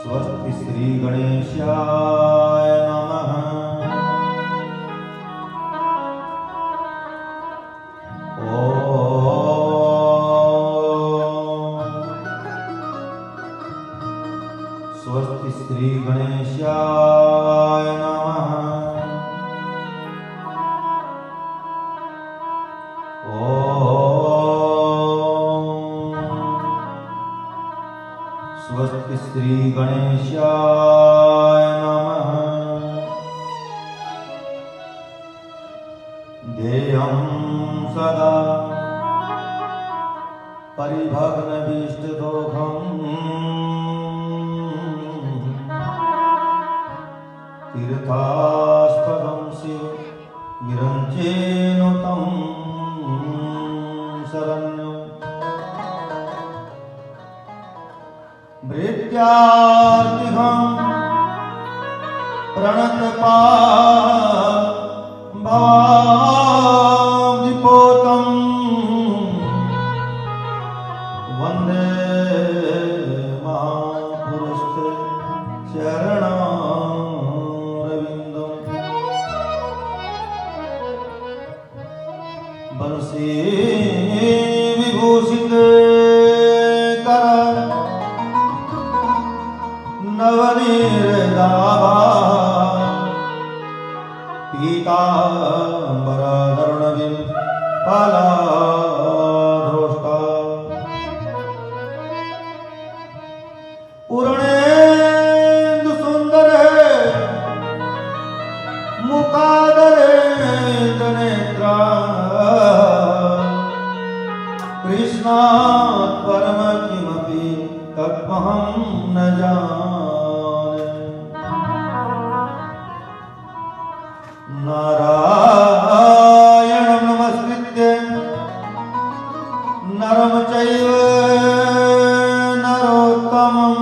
स्वस्ति श्री गणेशाय नमः। स्वस्ति श्री गणेशाय नमः। स्वस्ति श्री गणेशाय नमः। ध्येयं सदा परिभग्नभीष्टदोषम् तीर्थास्पदं शिव विरञ्चेनुतं शरण्यं भृत्यार्तिहं प्रणतपावनिपोतं वन्दे महापुरुषते चरणारविन्दं बंसी विभूषिते कर नवनीरदाभा पीताम्बरधरुणविं फलाधरोष्टा पूर्णेन्दुसुन्दरे मुखादरेन्द्रनेत्रा कृष्णात् परमं किमपि तत्त्वं न जाने। नारायणं नमस्कृत्य नरं चैव नरोत्तमं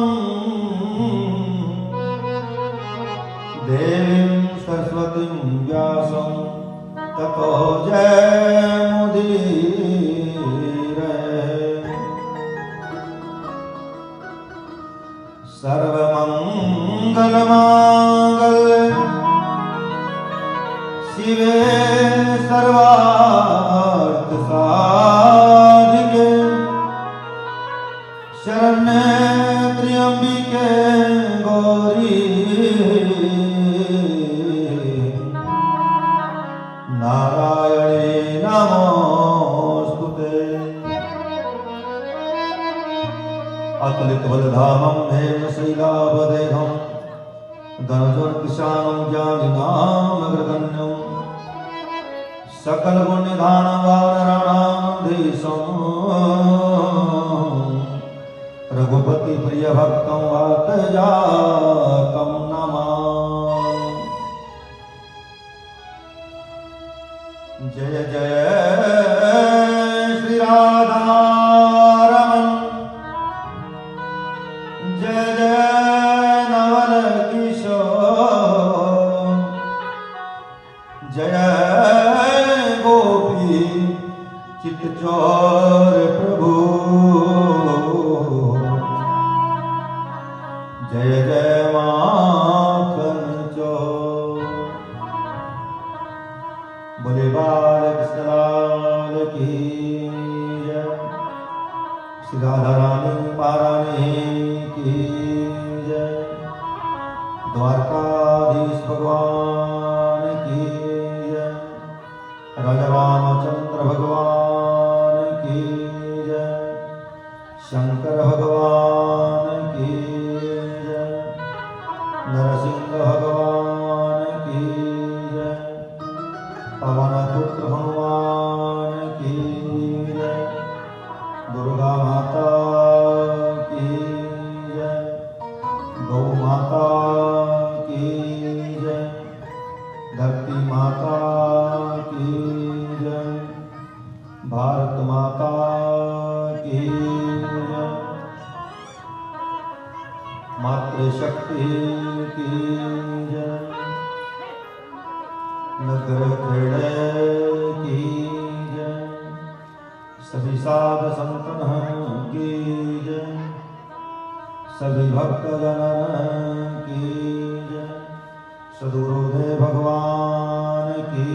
देवीं सरस्वतीं व्यासं ततो जयमुदीरये। सर्वमङ्गलमाङ्गल्ये शिवे सर्वार्थसाधिके शरण्ये त्र्यम्बिके गौरी नारायणे नमोस्तुते। अतुलितबलधामं हेम शैलावदेहं धनुर्किशानं ज्ञानिनामग्रगण्यं सकलगुणनिधानवानराणां धीशं रघुपतिप्रियभक्तं वातजातं नमामि। जय जय श्री राधारमण जय जय नवल किशोर जय गोपी चित्तचोर प्रभु जय जय माखन चोर। बोले बालकृष्ण लाल की जय। श्री राधा रानी महारानी की जय। द्वारकाधीश भगवान की जय। राजा रामचंद्र भगवान की जय। शंकर भगवान की जय। नरसिंह भगवान की जय। पवन पुत्र हनुमान की जय। दुर्गा माता की जय। गौ माता की जय। धरती माता की जय। भारत माता की जय। मातृशक्ति की जय। नगर खेड़े की जय। सभी साध संतन की जय। सभी भक्तजन की जय। सद्गुरुदेव भगवान की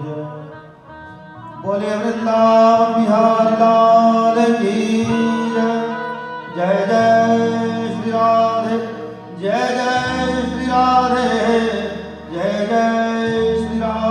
जय। बोले वृंदावन बिहारी लाल की जय। जय जय श्री राधे, जय जय श्री राधे, जय जय श्री राधे।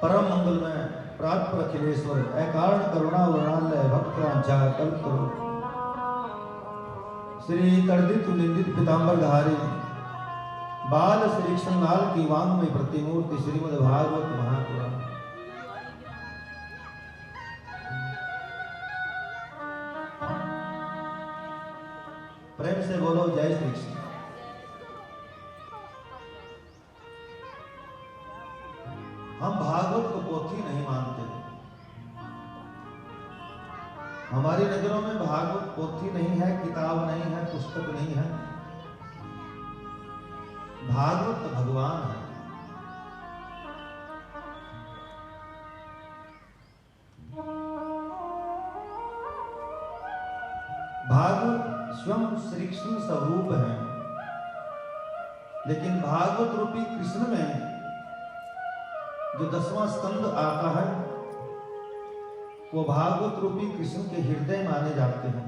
परम मंगल में प्राप्त अखिलेश्वर अकारण करुणा वर्णालय भक्त आंचा कल्प श्री तर्दित निंदित पीताम्बर धारी बाल श्री कृष्णलाल की वांग में प्रतिमूर्ति श्रीमद् भागवत महापुराण। प्रेम से बोलो जय श्री कृष्ण। हम भागवत को पोथी नहीं मानते। हमारी नजरों में भागवत पोथी नहीं है, किताब नहीं है, पुस्तक नहीं है। भागवत भगवान है। भागवत स्वयं श्री कृष्ण स्वरूप है, लेकिन भागवत रूपी कृष्ण में जो 10वां स्कंद आता है वो भागवत रूपी कृष्ण के हृदय माने जाते हैं।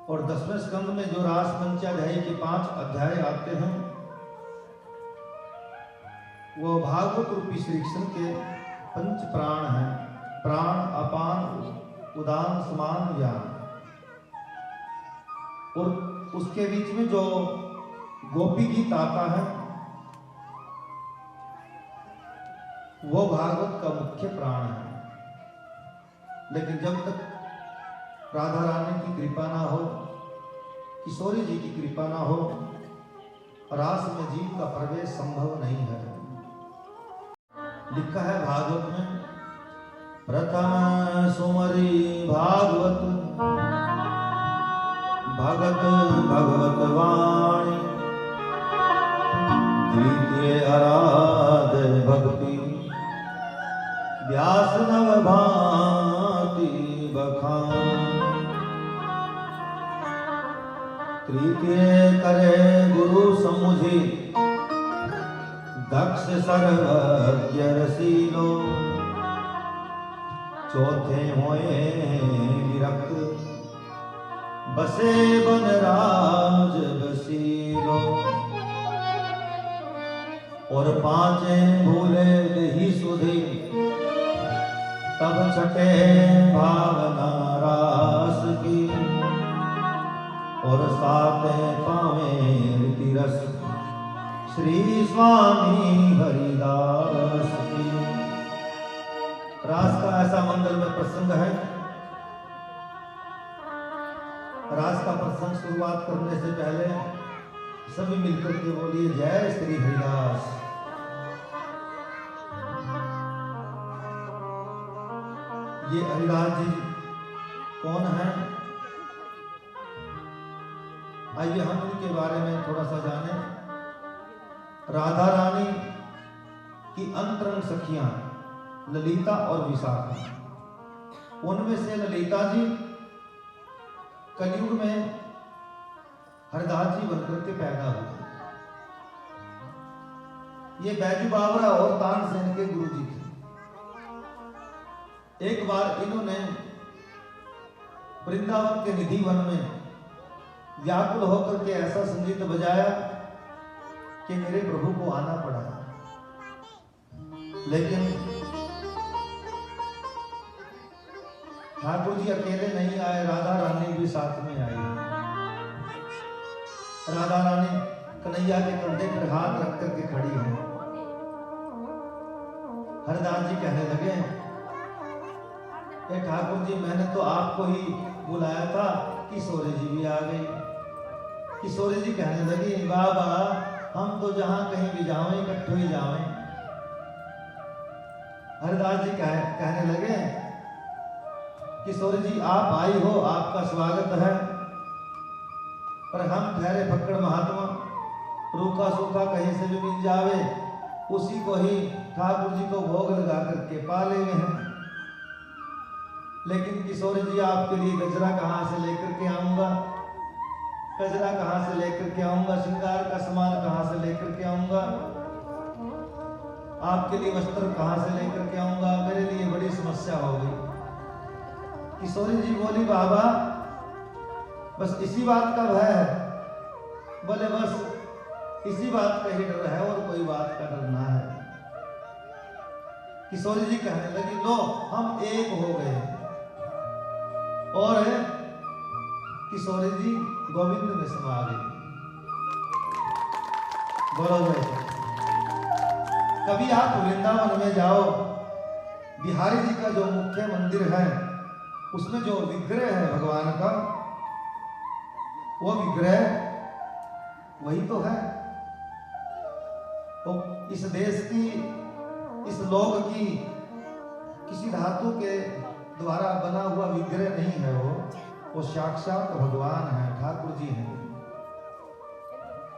और 10वें स्कंद में जो रास पंचाध्यायी के 5 अध्याय आते हैं वो भागवत रूपी श्री कृष्ण के 5 प्राण हैं। प्राण, अपान, उदान, समान, ज्ञान। और उसके बीच में जो गोपी गीत आता है वो भागवत का मुख्य प्राण है। लेकिन जब तक राधा रानी की कृपा ना हो, किशोरी जी की कृपा ना हो, रास में जीव का प्रवेश संभव नहीं है। लिखा है भागवत में, प्रथम सुमरी भागवत भगत भगवत वाणी, द्वितीय आराध भक्ति व्यास नव भांति बखान, तृतीय करे गुरु समुझि दक्ष सर्वज्ञ रसीलो, चौथे होए विरक्त बसे बन राज बसीलो, और पांचे भूले ही सुधी तब छठे भावना रास की, और साते पावे तिरस श्री स्वामी हरिदास की। रास का ऐसा मंगल में प्रसंग है। रास का प्रसंग शुरुआत करने से पहले सभी मिलकर के बोलिए जय श्री हरिदास। ये हरिदास जी कौन है? आइए हम उनके बारे में थोड़ा सा जानें। राधा रानी की अंतरंग सखियां ललिता और विशाखा, उनमें से ललिता जी कलयुग में हरदास जी बनकर के पैदा हुए। ये बैजू बावरा और तानसेन के गुरु जी थे। एक बार इन्होंने वृंदावन के निधि वन में व्याकुल होकर के ऐसा संगीत बजाया कि मेरे प्रभु को आना पड़ा। लेकिन ठाकुर जी अकेले नहीं आए, राधा रानी भी साथ में आई। राधा रानी कन्हैया के कंधे पर हाथ रख करके खड़ी है। हरदास जी कहने लगे, ठाकुर जी मैंने तो आपको ही बुलाया था, किशोरी जी भी आ गई। किशोरी जी कहने लगी, बाबा हम तो जहां कहीं भी जावें इकट्ठे ही जावें। हरदास जी कहने लगे, किशोरी जी आप आई हो, आपका स्वागत है, पर हम ठहरे फक्कड़ महात्मा, रूखा सूखा कहीं से भी मिल जावे उसी को ही ठाकुर जी को भोग लगा करके पा लेंगे हैं। लेकिन किशोरी जी आपके लिए गजरा कहाँ से लेकर के आऊंगा, गजरा कहाँ से लेकर के आऊंगा, श्रृंगार का सामान कहाँ से लेकर के आऊंगा, आपके लिए वस्त्र कहाँ से लेकर के आऊंगा, मेरे लिए बड़ी समस्या हो गई। किशोरी जी बोली, बाबा बस इसी बात का भय है। बोले बस इसी बात का ही डर है और कोई बात का डर ना है। किशोरी जी कहने लगी, लो हम एक हो गए। और किशोरी जी गोविंद में समा गई। बोलो जय। कभी आप वृंदावन में जाओ, बिहारी जी का जो मुख्य मंदिर है उसमें जो विग्रह है भगवान का, वो विग्रह वही तो है। तो इस देश की, इस लोक की किसी धातु के द्वारा बना हुआ विग्रह नहीं है, वो साक्षात भगवान है, ठाकुर जी हैं।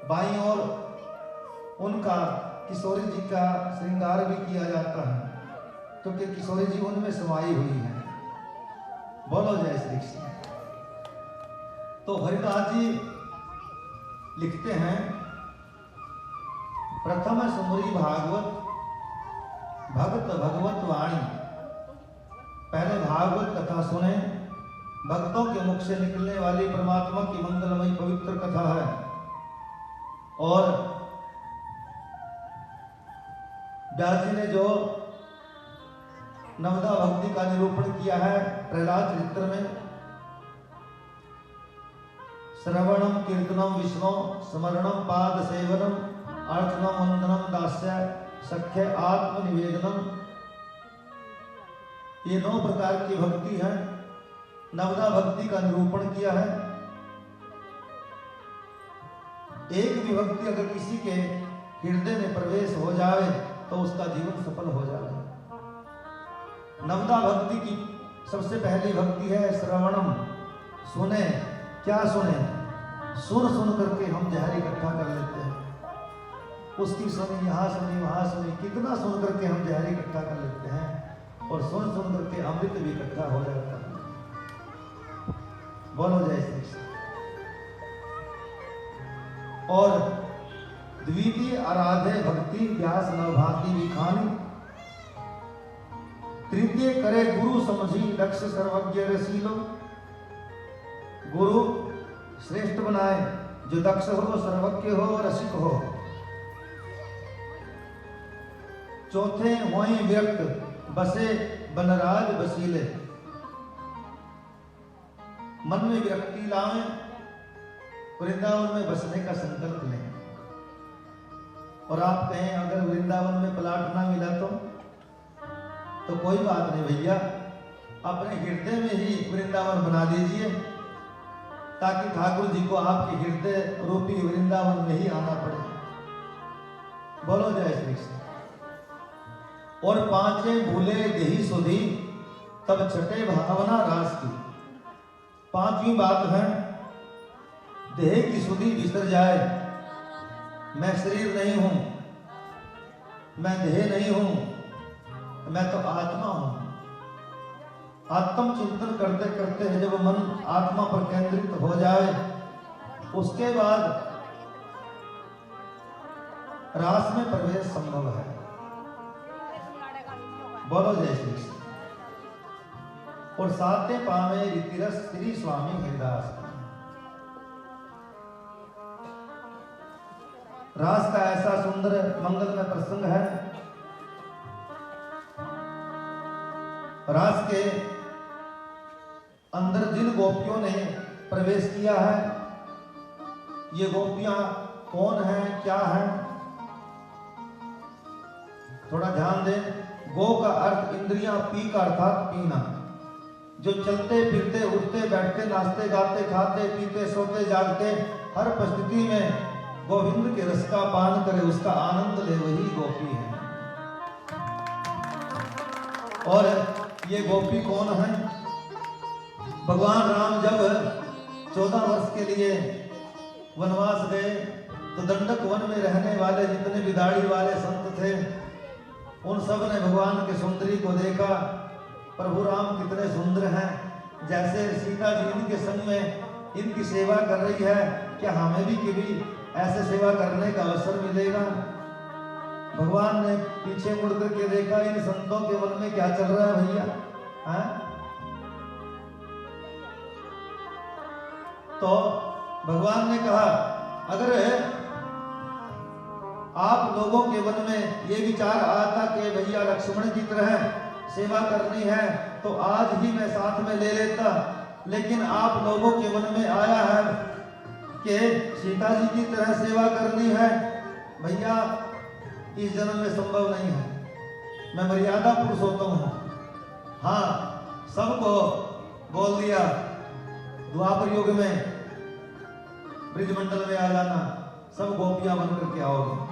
बाईं ओर उनका किशोरी जी का श्रृंगार भी किया जाता है, क्योंकि किशोरी जी उनमें समाई हुई है। बोलो जय श्री कृष्ण। तो हरिदास जी लिखते हैं, प्रथम सुमरी भागवत भक्त भगवत वाणी। पहले भागवत कथा सुने, भक्तों के मुख से निकलने वाली परमात्मा की मंगलमयी पवित्र कथा है। और व्यास जी ने जो नवदा भक्ति का निरूपण किया है प्रहलाद चरित्र में, श्रवणम कीर्तनम विष्णु स्मरणम पाद सेवनम अर्चनम वंदनम दास्य सख्य आत्मनिवेदनम, ये 9 प्रकार की भक्ति है। नवदा भक्ति का निरूपण किया है। एक भी भक्ति अगर किसी के हृदय में प्रवेश हो जाए तो उसका जीवन सफल हो जाए। नवदा भक्ति की सबसे पहली भक्ति है श्रवणम। सुने, क्या सुने? सुन सुन करके हम जहर इकट्ठा कर लेते हैं। उसकी सुनी, यहाँ सुनी, वहां सुनी, कितना सुन करके हम जहर इकट्ठा कर लेते हैं, और सुन सुन करके अमृत भी इकट्ठा हो जाता है। बोलो जय श्री कृष्ण। और द्वितीय आराधे भक्ति व्यास नवभाति विखानी। तृतीय करे गुरु समझी दक्ष सर्वज्ञ रसीलो। गुरु श्रेष्ठ बनाए, जो दक्ष हो, सर्वज्ञ हो, रसिक हो। चौथे होए व्यक्त बसे बनराज बसीले। मन में विरक्ति लावे, वृंदावन में बसने का संकल्प लें। और आप कहें अगर वृंदावन में प्लाट ना मिला तो कोई बात नहीं भैया, अपने हृदय में ही वृंदावन बना दीजिए, ताकि ठाकुर जी को आपके हृदय रूपी वृंदावन में ही आना पड़े। बोलो जय श्री कृष्ण। और पांचे भूले देही सुधी तब छठे भावना रास की। पांचवी बात है, देह की सुधी बिसर जाए। मैं शरीर नहीं हूं, मैं देह नहीं हूं, मैं तो आत्मा हूं। आत्म चिंतन करते करते जब मन आत्मा पर केंद्रित हो जाए, उसके बाद रास में प्रवेश संभव है। बोलो जय श्री कृष्ण। और सातवें पावे रीतिरस श्री स्वामी हरिदास। रास का ऐसा सुंदर मंगलमय प्रसंग है। रास के अंदर जिन गोपियों ने प्रवेश किया है, ये गोपियां कौन हैं, क्या हैं? थोड़ा ध्यान दें। गो का अर्थ इंद्रियां, पी का अर्थात पीना। जो चलते फिरते, उठते बैठते, नाचते गाते, खाते पीते, सोते जागते, हर परिस्थिति में गोविंद के रस का पान करे, उसका आनंद ले, वही गोपी है। और ये गोपी कौन है? भगवान राम जब 14 वर्ष के लिए वनवास गए, तो दंडक वन में रहने वाले जितने भी दाढ़ी वाले संत थे, उन सब ने भगवान के सुंदरी को देखा। प्रभु राम कितने सुंदर हैं, जैसे सीता जी इनके संग में इनकी सेवा कर रही है, क्या हमें भी कभी ऐसे सेवा करने का अवसर मिलेगा? भगवान ने पीछे मुड़ करके देखा, इन संतों के मन में क्या चल रहा है भैया, हैं? तो भगवान ने कहा, अगर आप लोगों के मन में ये विचार आया था कि भैया लक्ष्मण की तरह सेवा करनी है तो आज ही मैं साथ में ले लेता, लेकिन आप लोगों के मन में आया है कि सीता जी की तरह सेवा करनी है। भैया इस जन्म में संभव नहीं है, मैं मर्यादा पुरुषोत्तम हूँ। हाँ, सबको बोल दिया द्वापर युग में ब्रिजमंडल में आ जाना, सब गोपियां बनकर के आओगे।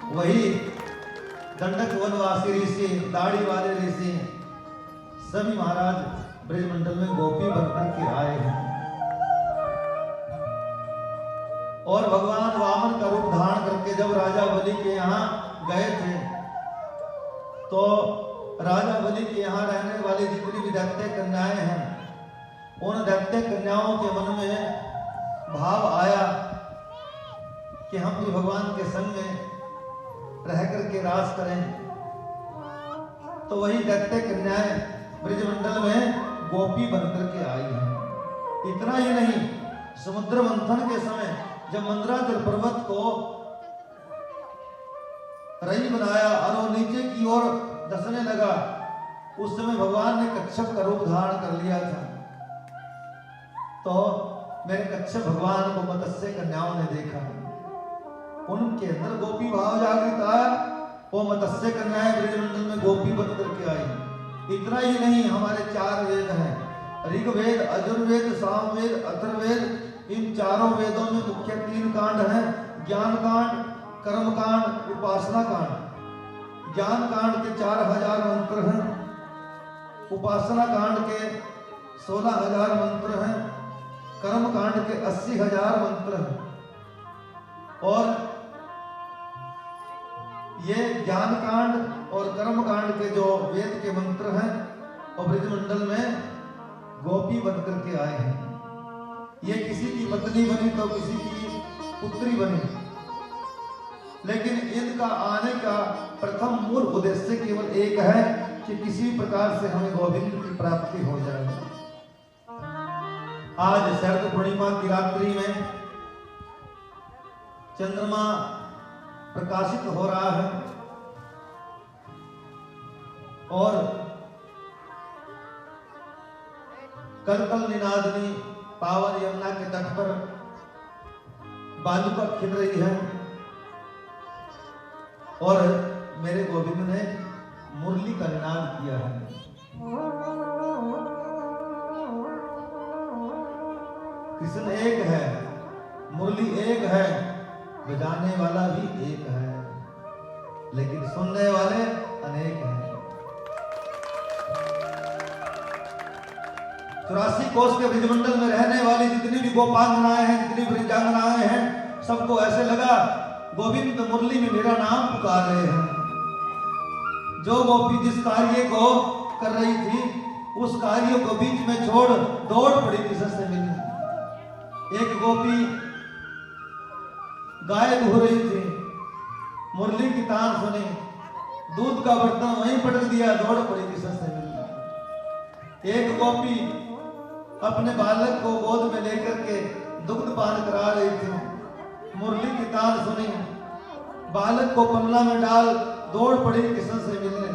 वही दंडक वनवासी ऋषि, दाढ़ी वाले ऋषि, सभी महाराज ब्रिजमंडल में गोपी बनकर के आए हैं। और भगवान वामन का रूप धारण करके जब राजा बलि के यहाँ गए थे तो राजा बलि के यहाँ रहने वाली जितनी भी दैत्य कन्याएं हैं, उन दैत्य कन्याओं के मन में भाव आया कि हम भी भगवान के संग में रह करके रास करें। तो वही दैत्य कन्याएं ब्रिजमंडल में गोपी बनकर के आई हैं। इतना ही नहीं, समुद्र मंथन के समय जब मंदराचल पर्वत को रई बनाया और वो नीचे की ओर धंसने लगा, उस समय भगवान ने कच्छप का रूप धारण कर लिया था। तो मेरे कच्छप भगवान को मत्स्य कन्याओं ने देखा, उनके अंदर गोपी भाव जागृत आया, वो मत्स्य कन्याएं ब्रिजमंडल में गोपी बनकर के आई। इतना ही नहीं, हमारे 4 वेद हैं, ऋग्वेद, यजुर्वेद, सामवेद, अथर्ववेद। इन चारों वेदों में मुख्य 3 कांड हैं, ज्ञान कांड, कर्म कांड, उपासना कांड। ज्ञान कांड के 4000 मंत्र हैं, उपासना कांड के 16000 मंत्र हैं, कर्म कांड के 80,000 मंत्र हैं। और ये ज्ञान कांड और कर्म कांड के जो वेद के मंत्र हैं और ब्रिजमंडल में गोपी बनकर के आए हैं। ये किसी की पत्नी बनी तो किसी की पुत्री बनी, लेकिन इनका आने का प्रथम मूल उद्देश्य केवल एक है कि किसी प्रकार से हमें गोविंद की प्राप्ति हो जाए। आज शरद पूर्णिमा की रात्रि में चंद्रमा प्रकाशित हो रहा है और कलकल निनादनी पावन यमुना के तट पर बालुका खिल रही है और मेरे गोविंद ने मुरली का निनाद किया है। कृष्ण एक है, मुरली एक है, बजाने वाला भी एक है, लेकिन सुनने वाले अनेक हैं। 84 कोस के ब्रिजमंडल में रहने वाली जितनी भी गोपांगनाएं हैं, जितनी ब्रिजांगनाएं हैं, सबको ऐसे लगा गोविंद मुरली में मेरा नाम पुकार रहे हैं। जो गोपी जिस कार्य को कर रही थी उस कार्य को बीच में छोड़ दौड़ पड़ी कृष्ण से मिलने। एक गोपी गाय धो रही थी, मुरली की तान सुनी, दूध का बर्तन वहीं पटक दिया, दौड़ पड़ी कृष्ण से मिलने। एक गोपी अपने बालक को गोद में लेकर के दुग्ध पान करा रही थी, मुरली की तान सुनी, बालक को पन्ना में डाल दौड़ पड़ी कृष्ण से मिलने।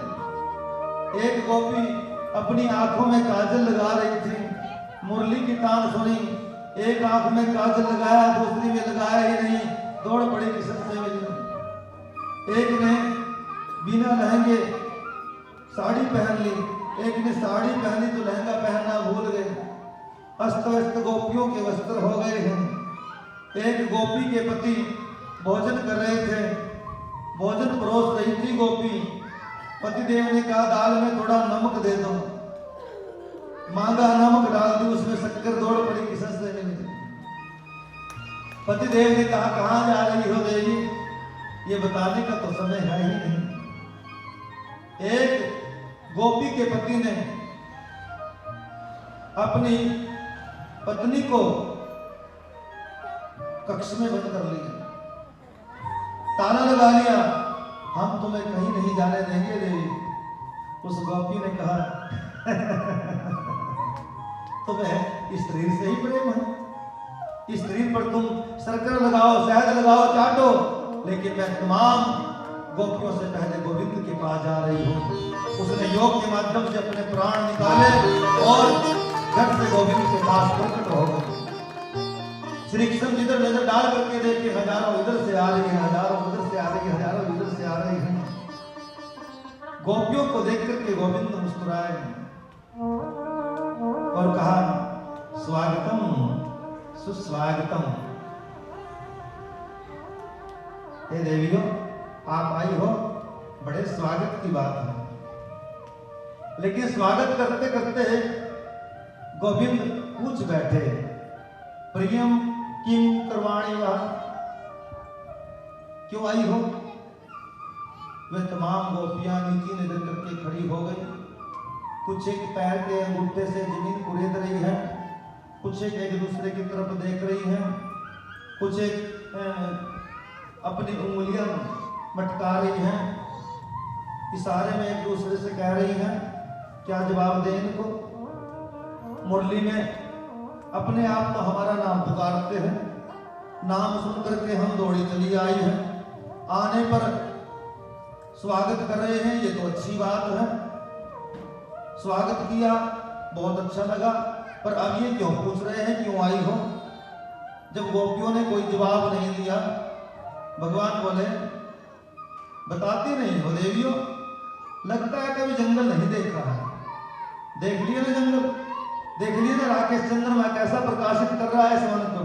एक गोपी अपनी आंखों में काजल लगा रही थी, मुरली की तान सुनी, एक आंख में काजल लगाया, दूसरी में लगाया ही नहीं, दौड़ पड़ी कृष्ण से मिलने। एक ने बिना लहंगे साड़ी पहन ली, एक ने साड़ी पहनी तो लहंगा पहनना भूल गए। अस्त व्यस्त गोपियों के वस्त्र हो गए हैं। एक गोपी के पति भोजन कर रहे थे, भोजन परोस रही थी गोपी, पतिदेव ने कहा दाल में थोड़ा नमक दे दो, मांगा, नमक डाल दी, उसमें शक्कर, दौड़ पड़ी कृष्ण से मिलने। पतिदेव ने कहा कहां जा रही हो देवी, ये बताने का तो समय है ही नहीं। एक गोपी के पति ने अपनी पत्नी को कक्ष में बंद कर लिया, ताला लगा लिया, हम तुम्हें कहीं नहीं जाने देंगे देवी। उस गोपी ने कहा तुम्हें इस शरीर से ही प्रेम है, इस शरीर पर तुम शर्करा लगाओ, शहद लगाओ, चाटो, लेकिन मैं तमाम गोपियों से पहले गोविंद के पास जा रही हूँ। उसने योग के माध्यम से अपने प्राण निकाले और घर से गोविंद के पास प्रकट हो गए। श्री कृष्ण जिधर नजर डाल करके देखे, हजारों इधर से आ रही है, हजारों उधर से आ रही है, हजारों इधर से आ रही है। गोपियों को देख करके गोविंद मुस्कुराए और कहा, स्वागतम सुस्वागतम। हे देवियों, आप आई हो, बड़े स्वागत की बात है। लेकिन स्वागत करते करते गोविंद पूछ बैठे, प्रियम किम करवाणी वह, क्यों आई हो? वे तमाम गोपियां नीची नजर करके खड़ी हो गई। कुछ एक पैर के अंगूठे से जमीन कुरेद रही है, कुछ एक दूसरे की तरफ देख रही है, कुछ एक अपनी उंगलियां मटका रही हैं, इशारे में एक दूसरे से कह रही हैं क्या जवाब दें इनको। मुरली में अपने आप तो हमारा नाम पुकारते हैं, नाम सुन करके हम दौड़ी चली आई है, आने पर स्वागत कर रहे हैं, ये तो अच्छी बात है, स्वागत किया, बहुत अच्छा लगा, पर अब ये क्यों पूछ रहे हैं क्यों आई हो? जब गोपियों ने कोई जवाब नहीं दिया, भगवान बोले, बताती नहीं हो देवियों, लगता है कभी जंगल नहीं देखा है। देख लिया ना जंगल, देख लिया ना राकेश चंद्रमा कैसा प्रकाशित कर रहा है इस वन को।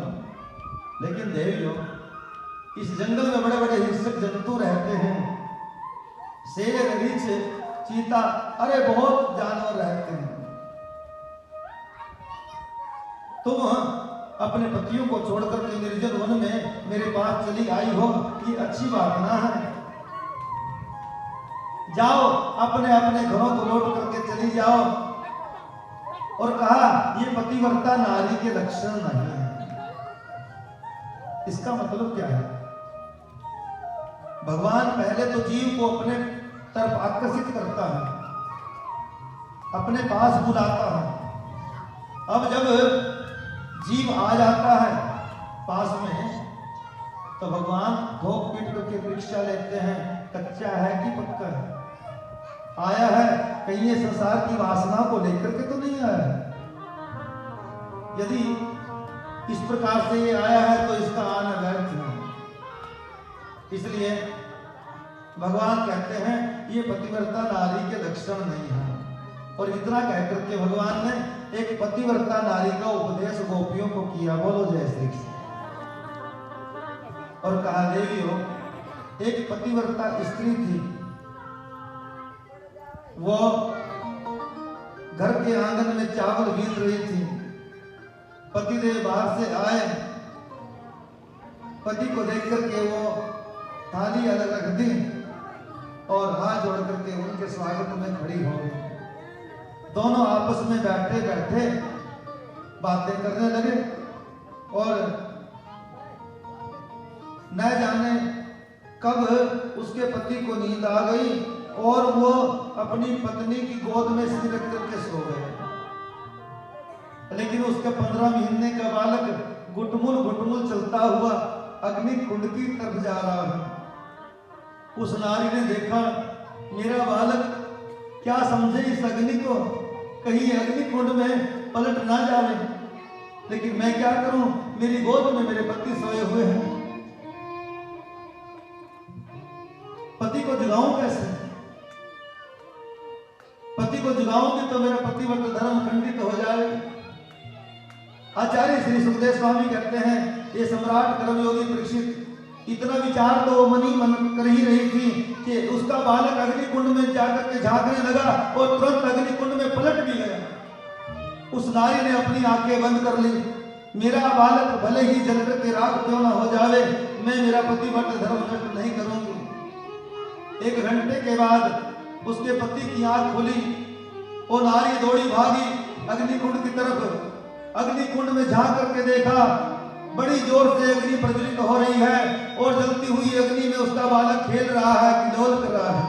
लेकिन देवियों, इस जंगल में बड़े बड़े हिंसक जंतु रहते हैं, शेर, रीछ, चीता, अरे बहुत जानवर रहते हैं। तुम अपने पतियों को छोड़कर के निर्जन वन में मेरे पास चली आई हो, ये अच्छी बात ना है। जाओ अपने अपने घरों को लौट करके चली जाओ। और कहा, ये पतिव्रता नारी के लक्षण नहीं है। इसका मतलब क्या है? भगवान पहले तो जीव को अपने तरफ आकर्षित करता है, अपने पास बुलाता है। अब जब जीव आ जाता है पास में, तो भगवान ठोक पीट करके परीक्षा लेते हैं, कच्चा है कि पक्का है, आया है कहीं ये संसार की वासना को लेकर के तो नहीं आया है। यदि इस प्रकार से ये आया है तो इसका आना व्यर्थ है। इसलिए भगवान कहते हैं ये पतिव्रता नारी के लक्षण नहीं है। और इतना कहकर के भगवान ने एक पतिव्रता नारी का उपदेश गोपियों को किया। बोलो जय श्री कृष्ण। और कहा, देवियों, एक पतिव्रता स्त्री थी, वो घर के आंगन में चावल बीन रही थी। पतिदेव बाहर से आए, पति को देख करके वो थाली अलग रख दी और हाथ जोड़ करके उनके स्वागत में खड़ी हो गई। दोनों आपस में बैठे बैठे बातें करने लगे और न जाने कब उसके पति को नींद आ गई और वो अपनी पत्नी की गोद में सिर रख करके सो गए। लेकिन उसका 15 महीने का बालक घुटमुल चलता हुआ अग्नि कुंड की तरफ जा रहा है। उस नारी ने देखा, मेरा बालक क्या समझे इस अग्नि को, कहीं अग्नि कुंड में पलट ना जावे। लेकिन मैं क्या करूं, मेरी गोद में मेरे पति सोए हुए हैं, पति को जगाऊं कैसे? पति को जगाऊंगी तो मेरा पतिव्रत धर्म खंडित हो जाए। आचार्य श्री सुखदेव स्वामी कहते हैं, ये सम्राट कर्मयोगी परीक्षित इतना विचार तो मनी मन कर ही रही थी कि उसका बालक अग्निकुंड में जाकर के झांकने लगा और तुरंत अग्निकुंड में पलट भी गया। उस नारी ने अपनी आंखें बंद कर ली, मेरा बालक भले ही जल करके राख क्यों ना हो जावे, मैं मेरा पतिव्रत धर्म नष्ट नहीं करूंगी। 1 घंटे के बाद उसके पति की आंख खुली, वो नारी दौड़ी भागी अग्निकुंड की तरफ। अग्निकुंड में झांक करके देखा, बड़ी जोर से अग्नि प्रज्वलित हो रही है और जलती हुई अग्नि में उसका बालक खेल रहा है, किलोल कर रहा है।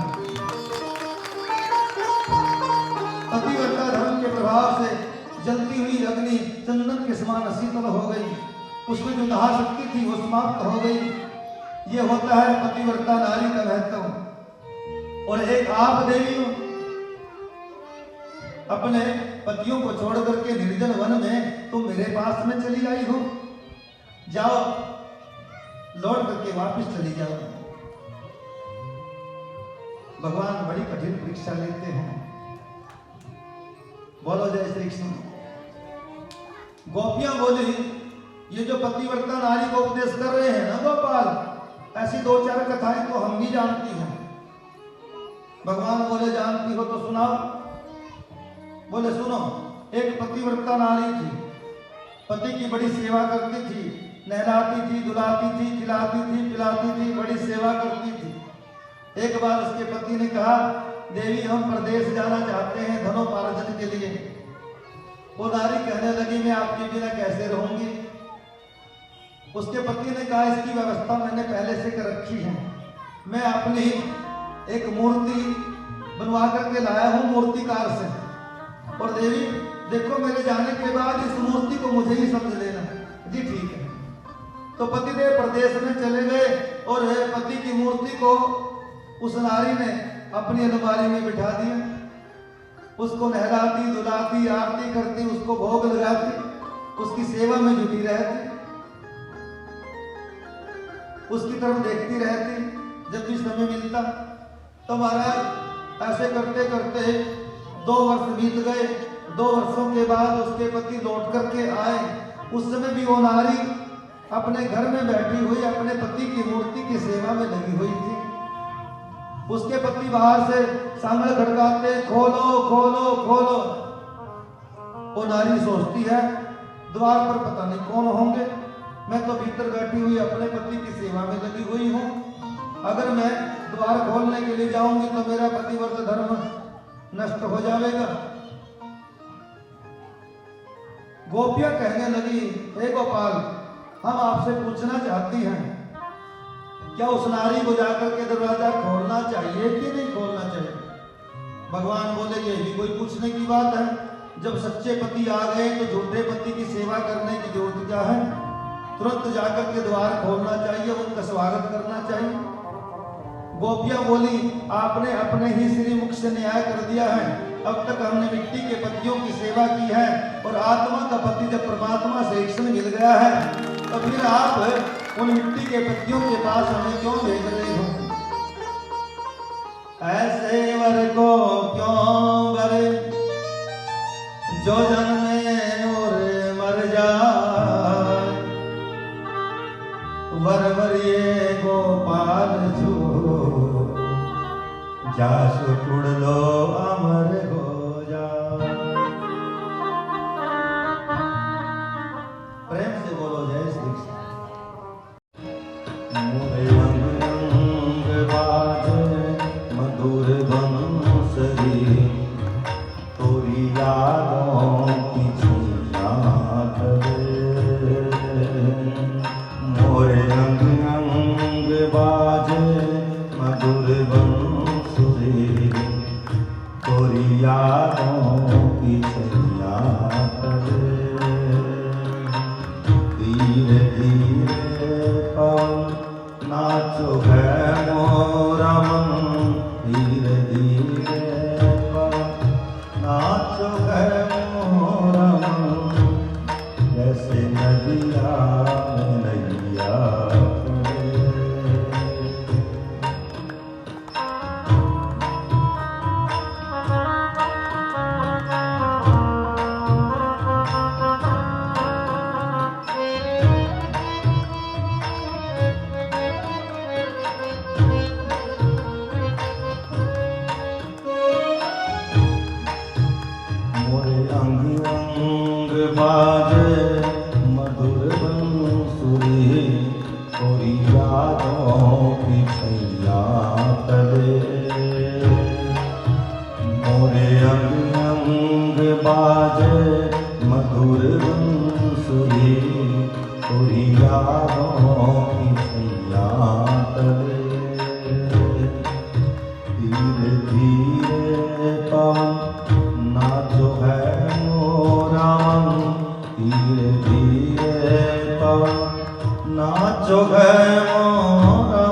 पतिव्रता धर्म के प्रभाव से जलती हुई अग्नि चंदन के समान शीतल हो गई, उसमें जो दाह शक्ति थी वो समाप्त हो गई। ये होता है पतिव्रता नारी का महत्व। और एक आप देवी हो, अपने पतियों को छोड़ करके निर्जन वन में तुम मेरे पास में चली आई हो। जाओ, लौट करके वापस चली जाओ। भगवान बड़ी कठिन परीक्षा लेते हैं। बोलो जय श्री कृष्ण। गोपियां बोली, ये जो पतिव्रता नारी को उपदेश कर रहे हैं ना गोपाल, ऐसी 2-4 कथाएं तो हम भी जानती हैं। भगवान बोले, जानती हो तो सुनाओ। बोले, सुनो। एक पतिव्रता नारी थी, पति की बड़ी सेवा करती थी, नहलाती थी, धुलाती थी, खिलाती थी, पिलाती थी, बड़ी सेवा करती थी। एक बार उसके पति ने कहा, देवी हम प्रदेश जाना चाहते हैं धनोपार्जन के लिए। वो नारी कहने लगी, मैं आपके बिना कैसे रहूंगी। उसके पति ने कहा, इसकी व्यवस्था मैंने पहले से कर रखी है। मैं अपनी एक मूर्ति बनवा करके लाया हूं मूर्तिकार से, और देवी देखो मेरे जाने के बाद इस मूर्ति को मुझे ही समझ लेना। जी ठीक है। तो पतिदेव प्रदेश में चले गए और पति की मूर्ति को उस नारी ने अपनी अलमारी में बिठा दिया। उसको नहलाती, धुलाती, आरती करती, उसको भोग लगाती, उसकी सेवा में जुटी रहती, उसकी तरफ देखती रहती जब भी समय मिलता। तो महाराज ऐसे करते करते 2 वर्ष बीत गए। 2 वर्षों के बाद उसके पति लौट करके आए। उस समय भी वो नारी अपने घर में बैठी हुई अपने पति की मूर्ति की सेवा में लगी हुई थी। उसके पति बाहर से सांगड़ खड़काते, खोलो खोलो खोलो। वो नारी सोचती है, द्वार पर पता नहीं कौन होंगे, मैं तो भीतर बैठी हुई अपने पति की सेवा में लगी हुई हूँ। अगर मैं द्वार खोलने के लिए जाऊंगी तो मेरा पतिव्रत धर्म नष्ट हो जाएगा। गोपियां कहने लगी, हे गोपाल, हम आपसे पूछना चाहती हैं, क्या उस नारी को जाकर के दरवाजा खोलना चाहिए कि नहीं खोलना चाहिए? भगवान बोले, ये भी कोई पूछने की बात है। जब सच्चे पति आ गए तो झूठे पति की सेवा करने की जरूरत क्या है? तुरंत जाकर के द्वार खोलना चाहिए, उनका स्वागत करना चाहिए। गोपियां बोली, आपने अपने ही श्रीमुख से न्याय कर दिया है। अब तक हमने मिट्टी के पतियों की सेवा की है, और आत्मा का पति जब परमात्मा से एक क्षण मिल गया है, तो फिर आप उन मिट्टी के पतियों के पास हमें क्यों भेज रहे हो? ऐसे वर को क्यों करे जो जन्मे और मर जाए। वर ये गोपाल जो जासु टुड़ लो अमर हो जा। प्रेम से बोलो जय श्री कृष्ण। मोरे अंग अंग बाजे मधुर बंसरी, तोरी यादों की छुइयां करे। मोरे अंग अंग बाजे मधुर बंसरी, तोरी यादों की छुइयां करे। धीरे धीरे पवन नाचो है मोरा मन, धीरे धीरे पवन नाचो है मोरा मन। जैसे नदिया में नैया बाजे मधुर बंसुरी, तोरी यादों की छैया तले। मोरे अंग अंग बाजे मधुर बंसुरी, तोरी यादों की छैया तले। धीरे धीरे पवन नाचो है मोरा मन, धीरे धीरे पवन नाचो है मोरा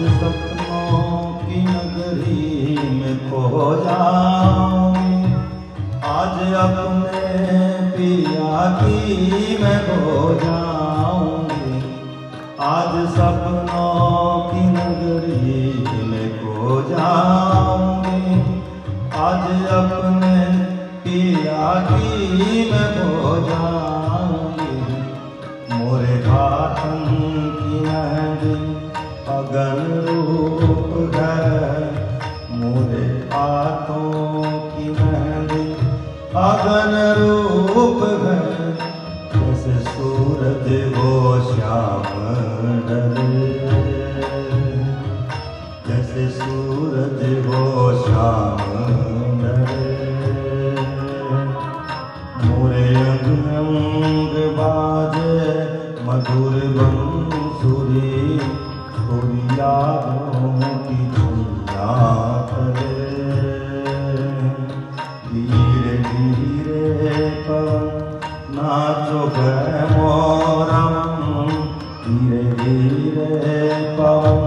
सपनों की नगरी में खो जाऊंगी, आज अपने पिया की मैं खो जाऊंगी, आज सपनों की नगरी में खो जाऊंगी, आज अपने पिया की मैं खो जाऊंगी। मोरे हाथन की मेहंदी अगन रूप है, मोरे हाथों की मेहंदी अगन रूप है, जैसे सूरज वो श्याम ढले, जैसे सूरज वो श्याम ढले। मोरे अंग अंग बाजे मधुर बंसुरी, थोड़ी यादों की छुइया करे, धीरे धीरे पवन नाचो गए मोरा मन, धीरे धीरे पवन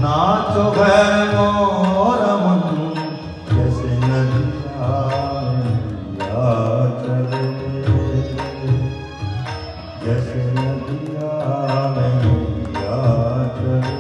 नाचो गए मोरा मन, जैसे नदिया चले, जैसे नदिया मैया चले।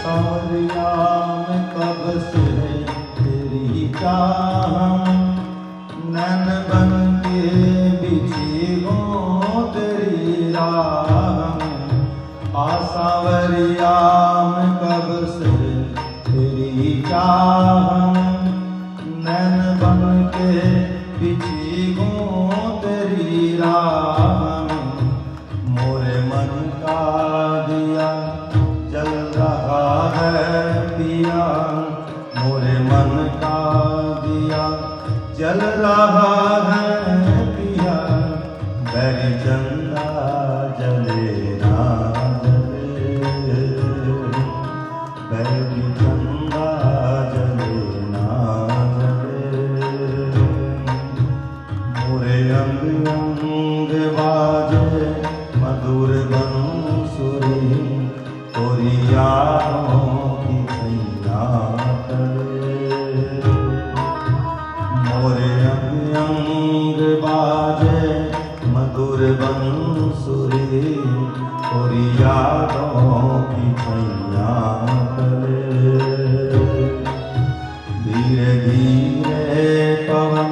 सावरिया मैं कब से तेरी चाह, नैन बन के बिछी हूँ तेरी राह, आ सावरिया मैं कब से तेरी चाह, नैन बन के बिछी हूँ तेरी राह, मोरे मन का दिया जल रहा है पिया, मोरे मन का दिया जल रहा है पिया, बैरी चंदा जले ना जले, बैरी चंदा जले ना जले। मोरे अंग अंग बाजे मधुर बंसुरी, तोरी यादों की छैया करे, मोरे अंग अंग बाजे मधुर बंसुरी, तोरी यादों की छैया करे। धीरे धीरे पवन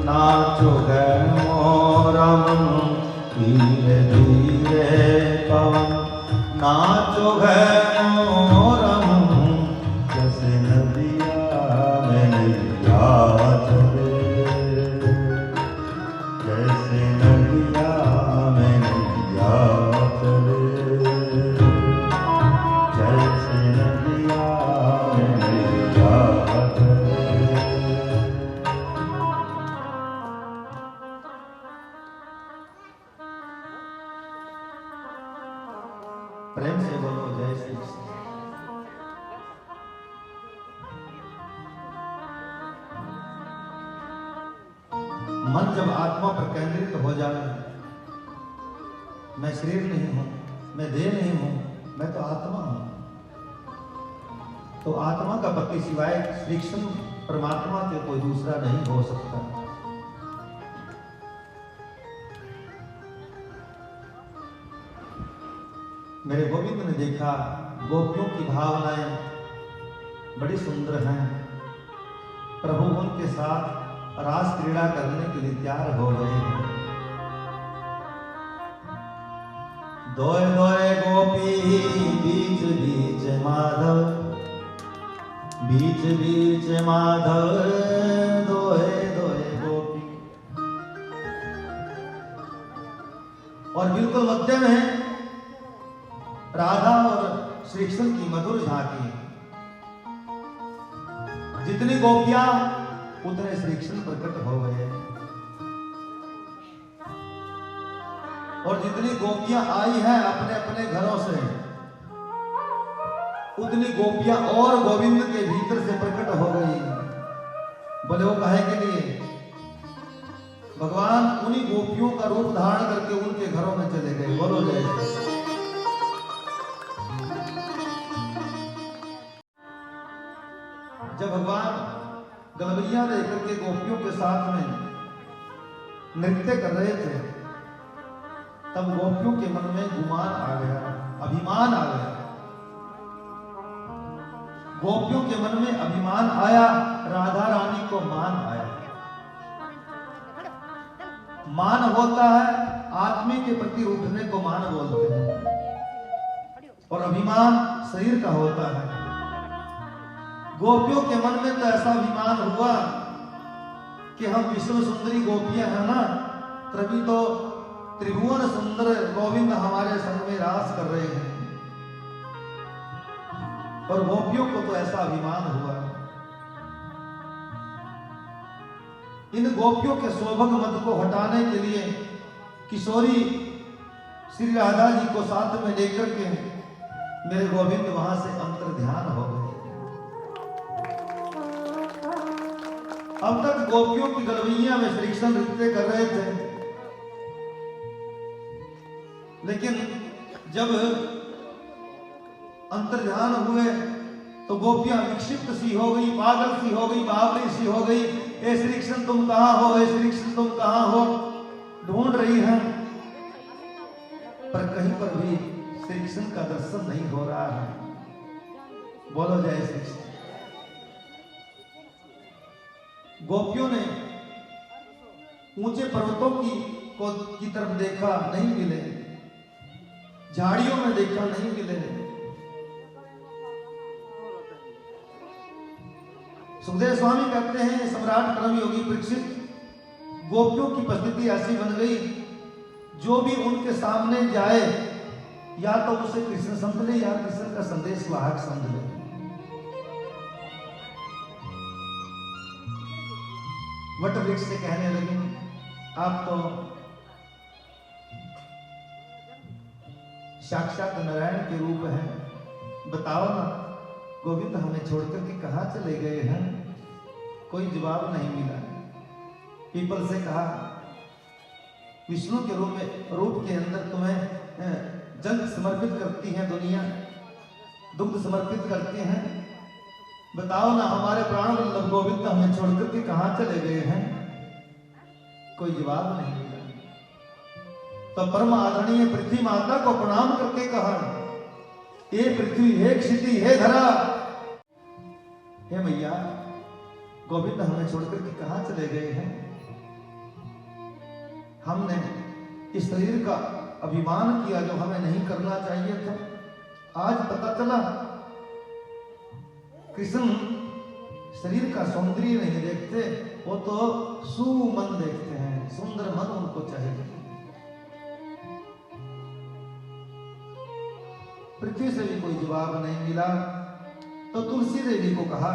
नाचो है मोरा मन, धीरे धीरे पवन नाचो है मोरा मन, जैसे नदिया में नैया चले, जैसे नदिया में नैया चले, जैसे नदिया में नैया चले। प्रेम से बोलो जय श्री कृष्ण। मन जब आत्मा पर केंद्रित हो जाए, मैं शरीर नहीं हूं, मैं देह नहीं हूं, मैं तो आत्मा हूं, तो आत्मा का पति सिवाय श्री कृष्ण परमात्मा के कोई दूसरा नहीं हो सकता। मेरे गोविंद ने देखा गोपियों की भावनाएं बड़ी सुंदर हैं, प्रभु उनके साथ रास क्रीड़ा करने के लिए तैयार हो गए हैं। दोए दोए गोपी बीच बीच माधव, बीच बीच माधव, दोए दोए गोपी और बिल्कुल मध्य में राधा और श्री कृष्ण की मधुर झांकी। जितनी गोपियां उतने श्री कृष्ण प्रकट हो गए और जितनी गोपियां आई हैं अपने अपने घरों से, उतनी गोपियां और गोविंद के भीतर से प्रकट हो गई। बोले वो काहे के लिए? भगवान उन्हीं गोपियों का रूप धारण करके उनके घरों में चले गए। बोलो जय। जब भगवान गलबैया लेकर के गोपियों के साथ में नृत्य कर रहे थे, तब गोपियों के मन में गुमान आ गया, अभिमान आ गया। गोपियों के मन में अभिमान आया, राधा रानी को मान आया। मान होता है आदमी के प्रति उठने को मान बोलते हैं, और अभिमान शरीर का होता है। गोपियों के मन में तो ऐसा अभिमान हुआ कि हम विश्व सुंदरी गोपियां हैं ना, तभी तो त्रिभुवन सुंदर गोविंद हमारे संग में रास कर रहे हैं। और गोपियों को तो ऐसा अभिमान हुआ। इन गोपियों के सौभाग मद को हटाने के लिए किशोरी श्री राधा जी को साथ में लेकर के मेरे गोविंद वहां से अंतर ध्यान हो गए। अब तक गोपियों की गलवैया में श्री कृष्ण नृत्य कर रहे थे, लेकिन जब अंतर ध्यान हुए तो गोपियां विक्षिप्त सी हो गई, पागल सी हो गई, बावली सी हो गई। ए श्री कृष्ण तुम कहां हो? ए श्री कृष्ण तुम कहां हो? ढूंढ रही हैं, पर कहीं पर भी श्री कृष्ण का दर्शन नहीं हो रहा है। बोलो जय श्री कृष्ण। गोपियों ने ऊंचे पर्वतों की तरफ देखा, नहीं मिले। झाड़ियों में देखा, नहीं मिले। सुखदेव स्वामी कहते हैं, सम्राट परम योगी परीक्षित, गोपियों की परिस्थिति ऐसी बन गई, जो भी उनके सामने जाए या तो उसे कृष्ण समझ ले या कृष्ण का संदेश वाहक समझ ले। वट वृक्ष से कहने लगे, आप तो साक्षात नारायण के रूप हैं, बताओ ना गोविंद हमें छोड़कर के कहां चले गए हैं? कोई जवाब नहीं मिला। पीपल से कहा, विष्णु के रूप के अंदर तुम्हें जल समर्पित करती है दुनिया, दुग्ध समर्पित करते हैं, बताओ ना हमारे प्राण वल्लभ गोविंद हमें छोड़कर के कहां चले गए हैं? कोई जवाब नहीं मिला। तो परम आदरणीय पृथ्वी माता को प्रणाम करके कहा, हे पृथ्वी, हे क्षिति, हे धरा, हे मैया, गोविंद हमें छोड़कर के कहां चले गए हैं? हमने इस शरीर का अभिमान किया जो हमें नहीं करना चाहिए था। आज पता चला कृष्ण शरीर का सौंदर्य नहीं देखते, वो तो सुमन देखते हैं, सुंदर मन उनको चाहिए। पृथ्वी से भी कोई जवाब नहीं मिला। तो तुलसी देवी को कहा,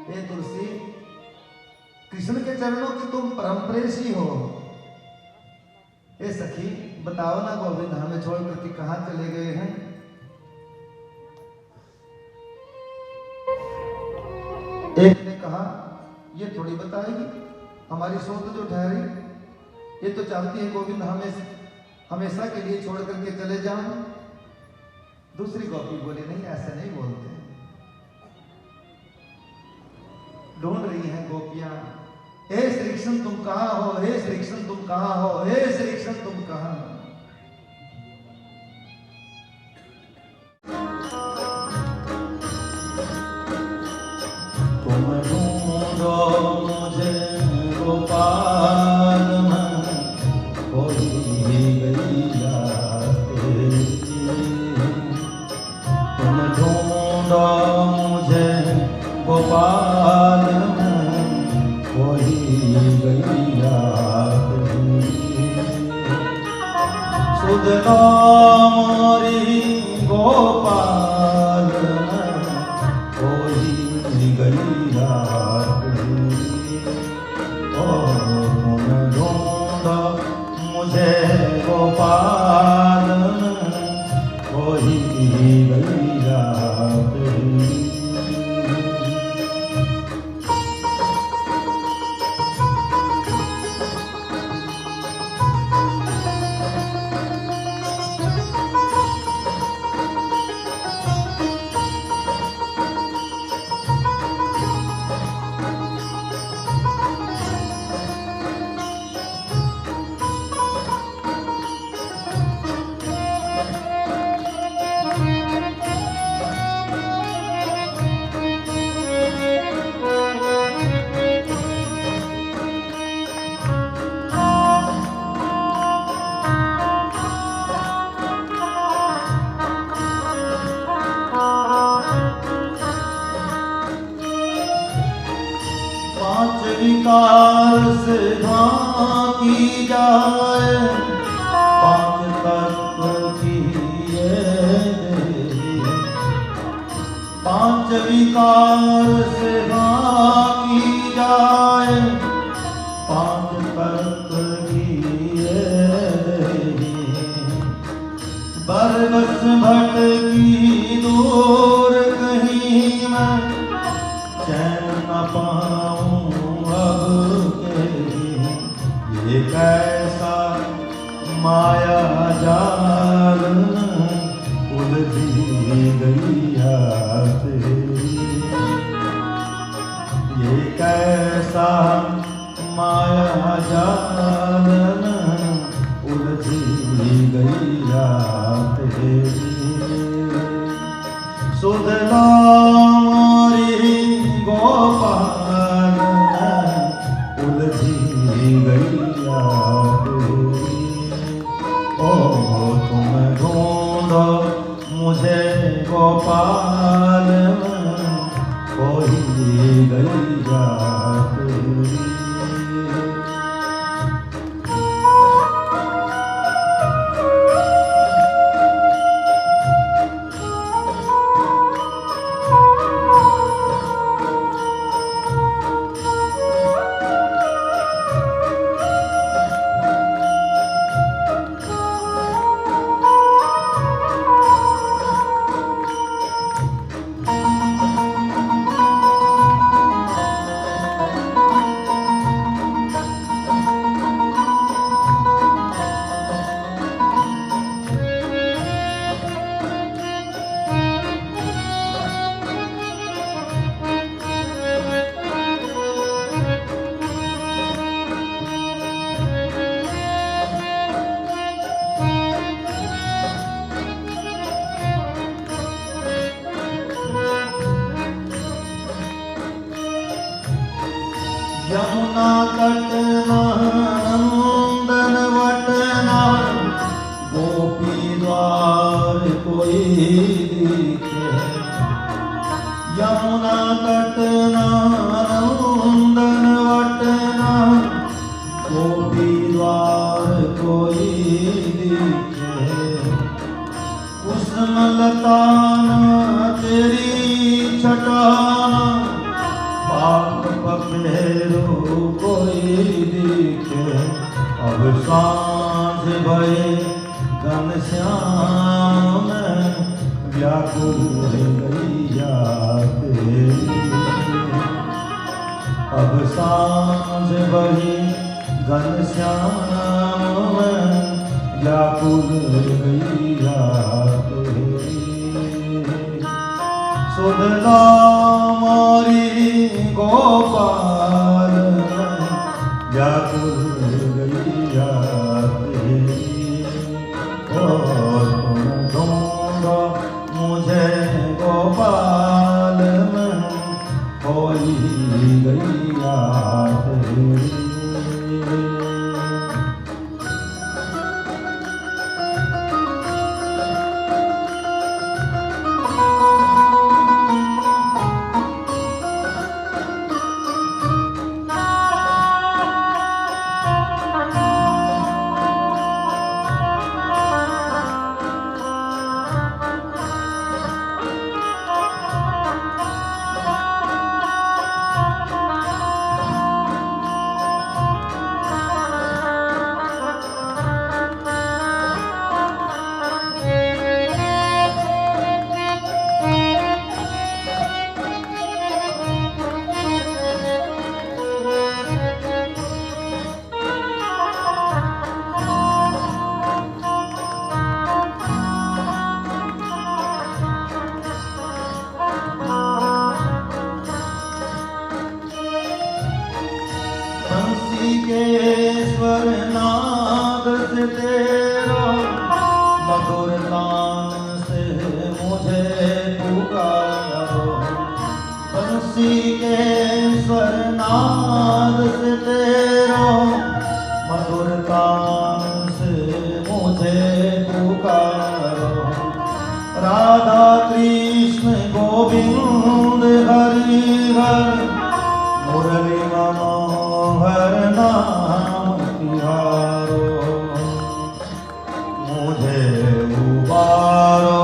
हे तुलसी, कृष्ण के चरणों की तुम परम प्रेसी हो। हे सखी, बताओ ना गोविंद हमें छोड़ करके कहां चले गए हैं? एक ने कहा, ये थोड़ी बताएगी, हमारी सोच जो ठहरी, ये तो चाहती है गोविंद हमेशा के लिए छोड़ करके चले जाओ। दूसरी गोपी बोली, नहीं, ऐसे नहीं बोलते। ढूंढ रही हैं गोपियां, हे श्री कृष्ण तुम कहां हो? हे श्री कृष्ण तुम कहां हो? हे श्री कृष्ण तुम कहां हो? तुम ढूंढो मुझे गोपाल में, कोई गैया तेरी। तुम ढूंढो मुझे गोपाल में, कोई गैया तेरी। सुध लो मोरी गोपाल होई गई रात। ओ तुम ढूंढो मुझे गोपाल होई गई रात। पांच विकार से ढांकी जाए, पांच तत्व किए दे। पांच विकार से ढांकी जाए, पांच तत्व किए दे। बरबस भटकी दूर कहीं मैं, चैन न पाऊं अब के। ये कैसा माया जाल उलझी गई हाथ। ये कैसा माया जाल उलझी गई रात। सुध लो मोरी गोपाल उलझी गई रात। ओ तुम ढूंढो मुझे गोपाल होई गई रात। यमुना कटना नंदन वटना, गोपी द्वार कोई दिखे। यमुना कटना नंदन वटना, गोपी द्वार कोई दिखे। कुसुम लताना तेरी छटाना, पाप पखेरो कोई दिखे। अब सांझ भये घनश्याम व्याकुल गैया तेरी। अब सांझ भये घनश्याम व्याकुल गैया तेरी। सुध लो मोरी गोपाल व्याकुल गैया तेरी। ओ तुम ढूंढो मुझे गोपाल होई गैया तेरी। ऋषिकेश्वर नाद से तेरा मधुर तान से मुझे पुकारो। ऋषिकेश्वर नाद से तेरा मधुर तान से मुझे पुकारो। राधा कृष्ण गोविंद हरि हर मुरली मनोहर नाम तिहारो। मुझे उबारो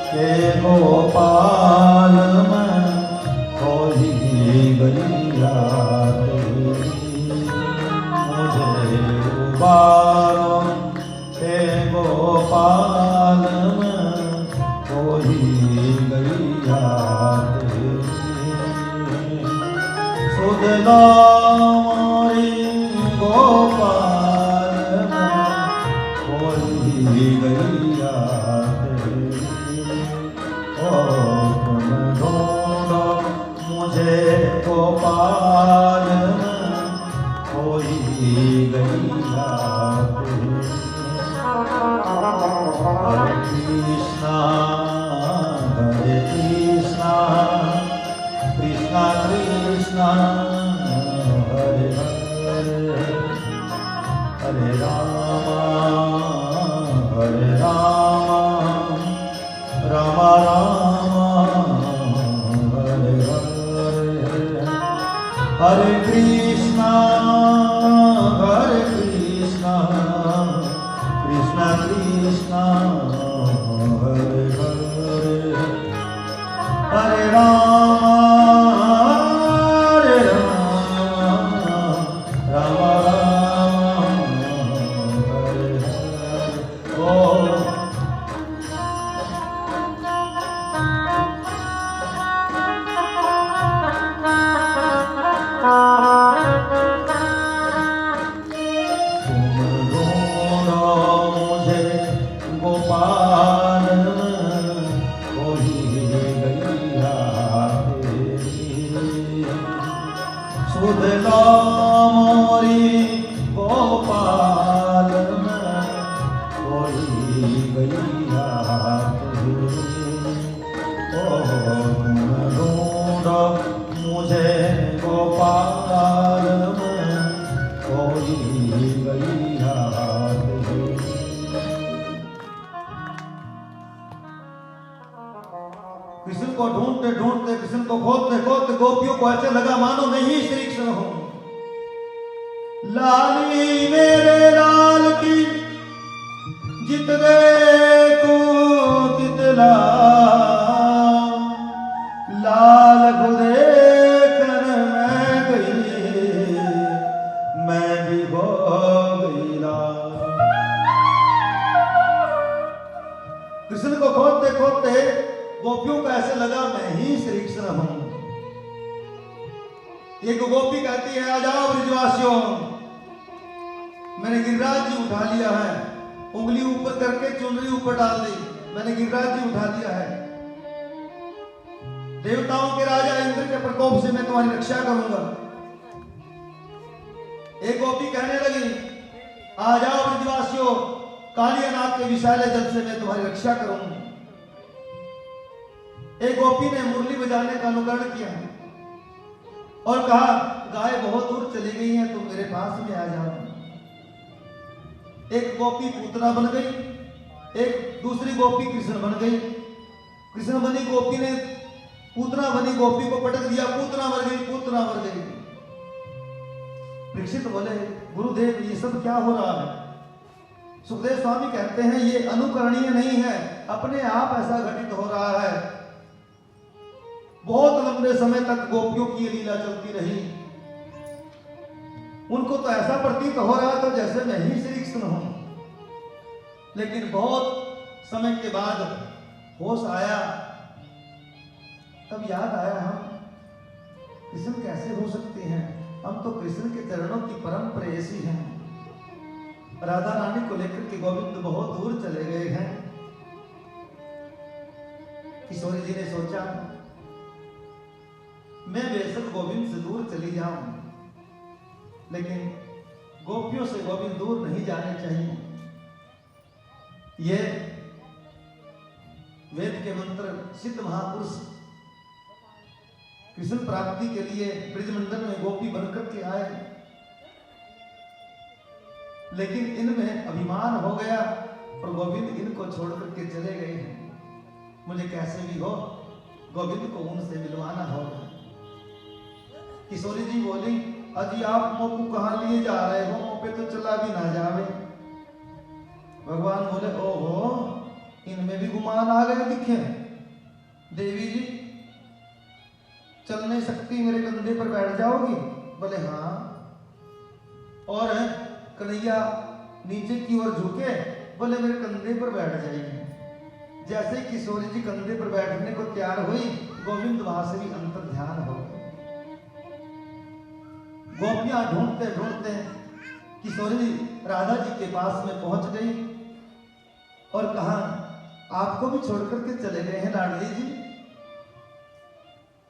के गोपाल में खोई गैया तेरी। मुझे उबारो के गोपाल में खोई गैया तेरी। सुधला मारी गोपाल में खोई गैया तेरी। ओ तुम ढूंढो मुझे गोपाल में खोई गैया तेरी। हरे कृष्णा कृष्णा कृष्णा हरे हरे। हरे राम राम राम हरे हरे। हरे कृष्णा कृष्णा कृष्णा हरे हरे। हरे राम राम राम हरे हरे। ओ गोपाल खोई गैया तेरी। सुधला मोरी गोपाल में खोई गैया तेरी। ओ तुम ढूंढो मुझे गोपाल में खोई गैया तेरी। कृष्ण को ढूंढते ढूंढते, कृष्ण को खोजते खोजते गोपियों को ऐसे लगा मानो मैं ही श्री कृष्ण हूं। लाली मेरे लाल की जित देखो तितला। लाल को देखकर मैं गई, मैं भी हो गई लाल। कृष्ण को खोजते खोजते गोपियों को ऐसे लगा मैं ही श्री कृष्ण हूं। एक गोपी कहती है आ जाओ ब्रजवासियों, मैंने गिरिराज जी उठा लिया है। उंगली ऊपर करके चुनरी ऊपर डाल दी, मैंने गिरिराज जी उठा लिया है। देवताओं के राजा इंद्र के प्रकोप से मैं तुम्हारी रक्षा करूंगा। एक गोपी कहने लगी आ जाओ ब्रजवासियों, कालियानाथ के विशाले जल से मैं तुम्हारी रक्षा करूंगी। एक गोपी ने मुरली बजाने का अनुकरण किया और कहा गाय बहुत दूर चली गई है, तुम मेरे पास में आ जाओ। एक गोपी पूतना बन गई, एक दूसरी गोपी कृष्ण बन गई। कृष्ण बनी गोपी ने पूतना बनी गोपी को पटक दिया, पूतना मर गई, पूतना मर गई। परीक्षित बोले गुरुदेव ये सब क्या हो रहा है? सुखदेव स्वामी कहते हैं ये अनुकरणीय नहीं है, अपने आप ऐसा घटित हो रहा है। बहुत लंबे समय तक गोपियों की लीला चलती रही। उनको तो ऐसा प्रतीत हो रहा था जैसे मैं ही श्री कृष्ण हूं। लेकिन बहुत समय के बाद होश आया, तब याद आया हम कृष्ण कैसे हो सकते हैं? हम तो कृष्ण के चरणों की परम प्रेयसी हैं। राधा रानी को लेकर के गोविंद बहुत दूर चले गए हैं। किशोरी जी ने सोचा मैं बेशक गोविंद से दूर चली जाऊं, लेकिन गोपियों से गोविंद दूर नहीं जाने चाहिए। ये वेद के मंत्र सिद्ध महापुरुष कृष्ण प्राप्ति के लिए ब्रजमंडल में गोपी बनकर के आए, लेकिन इनमें अभिमान हो गया और गोविंद इनको छोड़ करके चले गए हैं। मुझे कैसे भी हो गोविंद को उनसे मिलवाना होगा। किशोरी जी बोली, अजी आप मोकू कहां लिए जा रहे हो, मोह पे तो चला भी ना जावे। भगवान बोले, ओहो इनमें भी गुमान आ गए दिखे। देवी जी चल नहीं सकती, मेरे कंधे पर बैठ जाओगी? बोले हाँ। और कन्हैया नीचे की ओर झुके, बोले मेरे कंधे पर बैठ जाइए। जैसे ही किशोरी जी कंधे पर बैठने को तैयार हुई, गोविंद वहां से भी अंतर ध्यान हो गए। गोपियां ढूंढते ढूंढते किशोरी राधा जी के पास में पहुंच गई और कहा, आपको भी छोड़ करके चले गए हैं लाडली जी?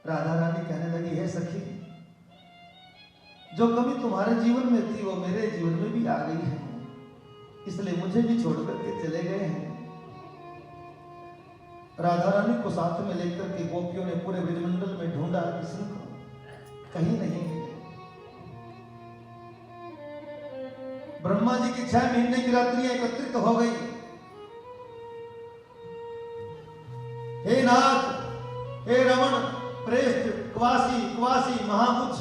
राधा रानी कहने लगी, हे सखी, जो कमी तुम्हारे जीवन में थी वो मेरे जीवन में भी आ गई है, इसलिए मुझे भी छोड़ करके चले गए हैं। राधा रानी को साथ में लेकर के गोपियों ने पूरे ब्रजमंडल में ढूंढा, किसी को कहीं नहीं मिले। ब्रह्मा जी की 6 महीने की रात्रियां एकत्रित हो गई। हे नाथ, हे रमण, प्रेष्ठ, क्वासी, महापुच्छ।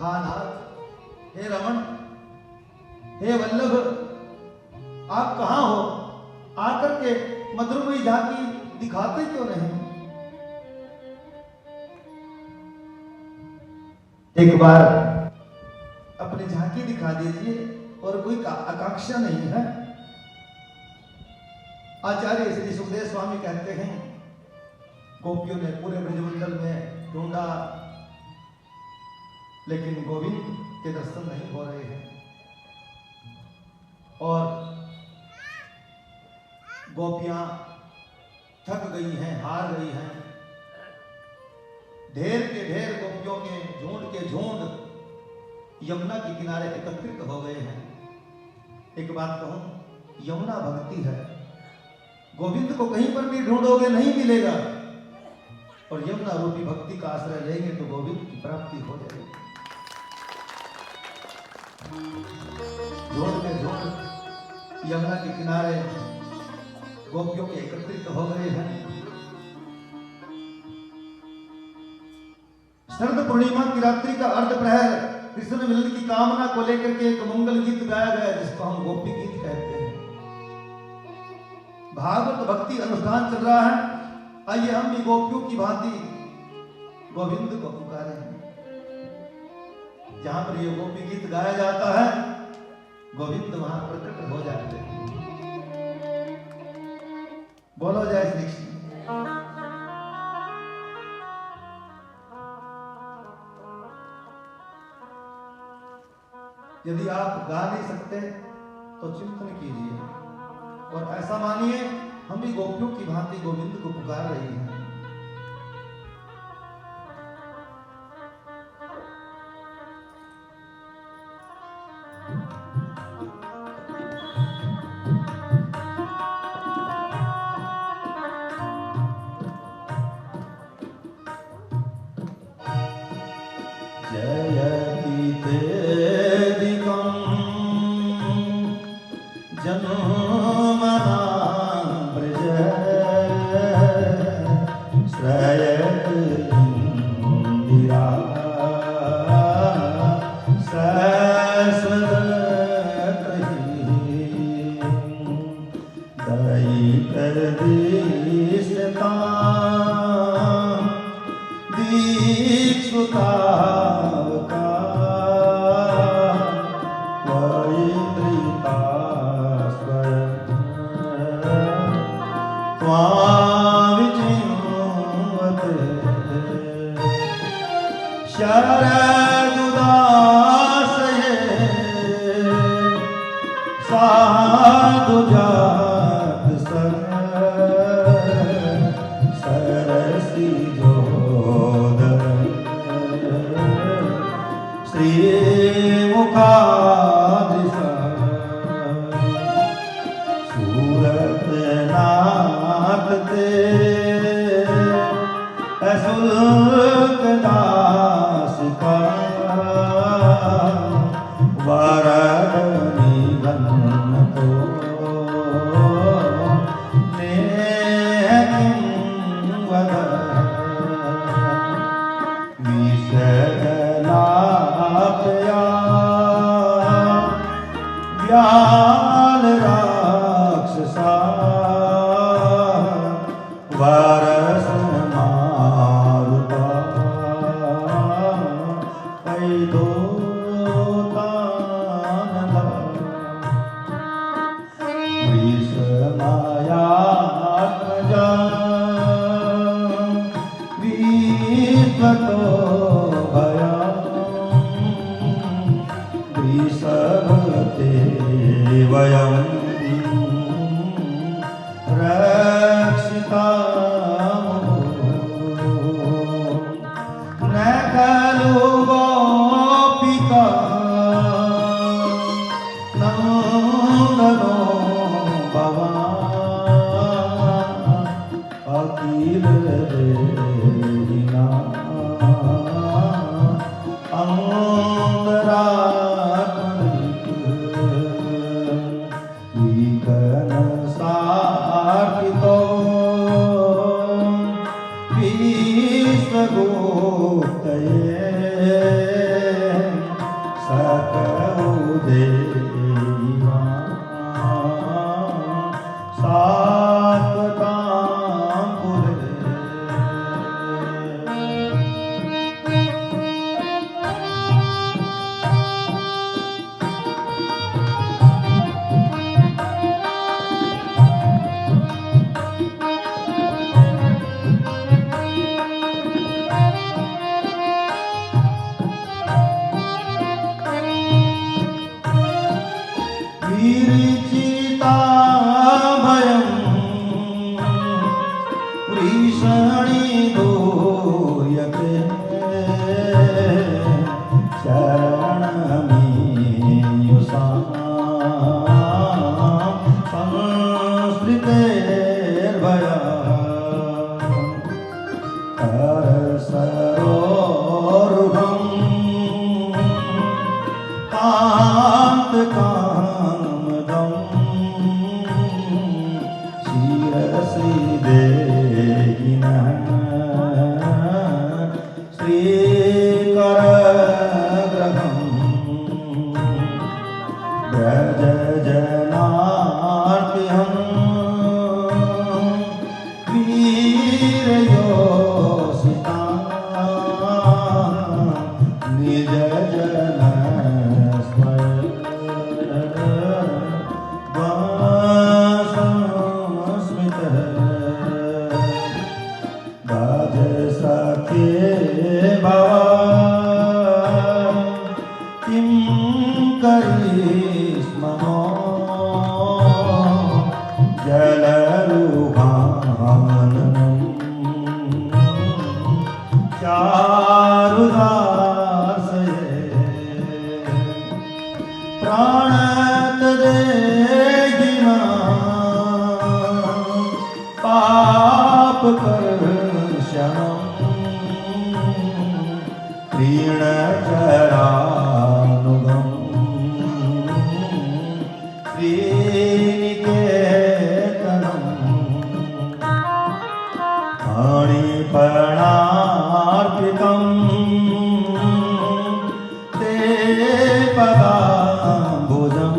हाँ नाथ, हे रमण, हे वल्लभ, आप कहां हो? आकर के मधुरमयी झांकी दिखाते क्यों नहीं? एक बार अपनी झांकी दिखा दीजिए, और कोई आकांक्षा नहीं है। आचार्य श्री सुखदेव स्वामी कहते हैं, गोपियों ने पूरे ब्रजमंडल में ढूंढा, लेकिन गोविंद के दर्शन नहीं हो रहे हैं। और गोपियां थक गई हैं, हार गई हैं। ढेर के ढेर गोपियों के झुंड यमुना के किनारे एकत्रित हो गए हैं। एक बात कहूं, यमुना भक्ति है। गोविंद को कहीं पर भी ढूंढोगे नहीं मिलेगा, और यमुना रूपी भक्ति का आश्रय लेंगे तो गोविंद की प्राप्ति हो जाएगी। झुंड यमुना के किनारे गोपियों के एकत्रित हो गए हैं। शरद पूर्णिमा की रात्रि का अर्ध प्रहर कृष्ण मिलन की कामना को लेकर के एक मंगल गीत गाया गया, जिसको हम गोपी गीत कहते हैं। भागवत भक्ति अनुष्ठान चल रहा है। आइए हम भी गोपियों की भांति गोविंद को पुकारे। जहां पर ये गोपी गीत गाया जाता है, गोविंद वहां प्रकट हो जाते हैं। बोलो जय श्री कृष्ण। यदि आप गा नहीं सकते तो चिंतन कीजिए और ऐसा मानिए हम भी गोपियों की भांति गोविंद को पुकार रही हैं। श्री मुखादृश सूरत नाथ ते सुल्क दास का वरद निधन को व्याल राक्षसा वारस मारुता पैदो तानला वृष मायात्मजा विश्वतो भया वृषभते वयं रक्षिता न खलु गोपिका नन्दनो भवान् अखिल देहिना सार्थितो विश्वगुप्तये सकौ देवा सात्वतां पुरे विरिचिता भयं वृषणि दूयते शरणमीयुषा संस्कृतेर्भया करसरोरुहं कान्तकामदम् शिरसि देहिनः श्रीकरग्रहम् व्रजजनार्तिहं वीरयोषिता निजजन किं करिष्मनो जलरूहाननं चारुदासये प्राणतदेहिना पापकर्षणम् ऋणचरानुगं श्रीनिकेतनं मणिपर्णार्पितं ते पदाम्बुजं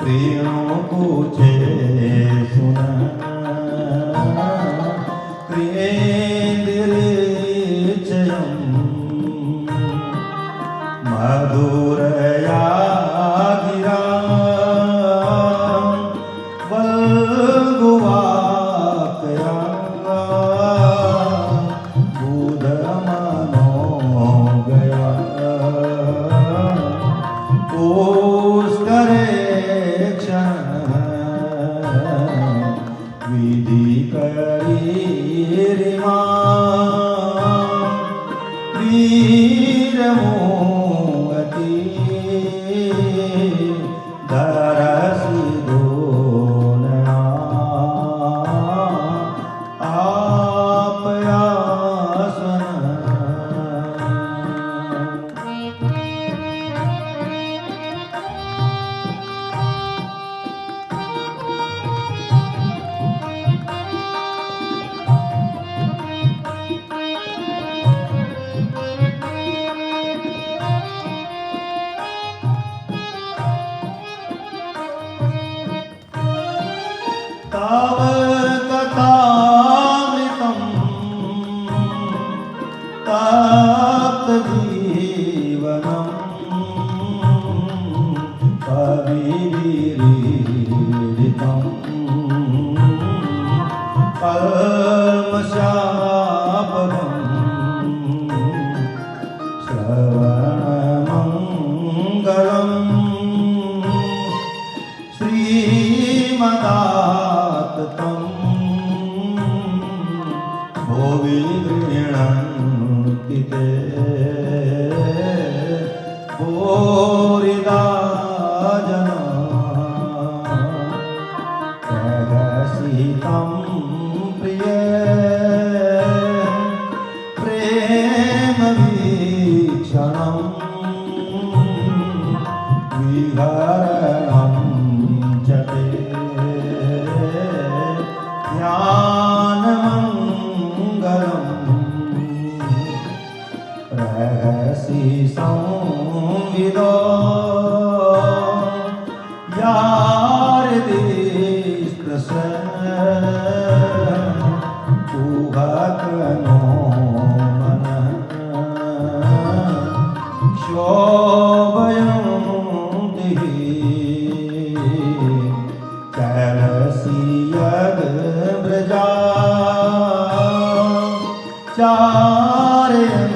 प्रेणुकुचे सुन मधुरया गिरा वल्गुवाकया बुधमनो गया पुष्करे क्षण विधि करी वीरमो तप्तजीवनं कविभिरीडितं कल्मषापहं श्रवणमङ्गलम् श्रीमदाततं भुवि गृह्णन्ति ते भूरिदा जना प्रहसितं प्रिय प्रेमवीक्षणं विहरणं च ते ध्यानमङ्गलम् रहसि संविदो यारदिस्त्रस्य कुहकनो मनः क्षोभयन्ति कलसि यद्व्रजा चारयन्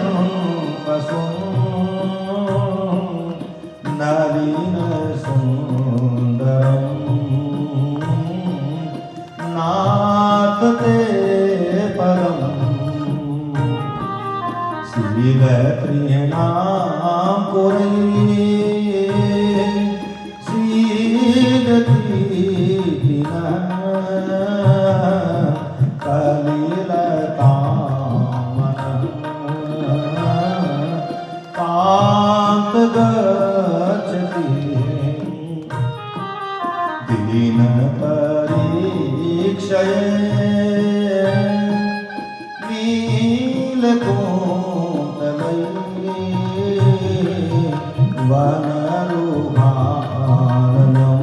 नलिनसुन्दरं नाथ ते पदं शीलप्रियणां पुरैः सीदतीतिनः कलिलतामनः गच्छति दीनपरीक्षये नीलकोमलैः वनरुहाननं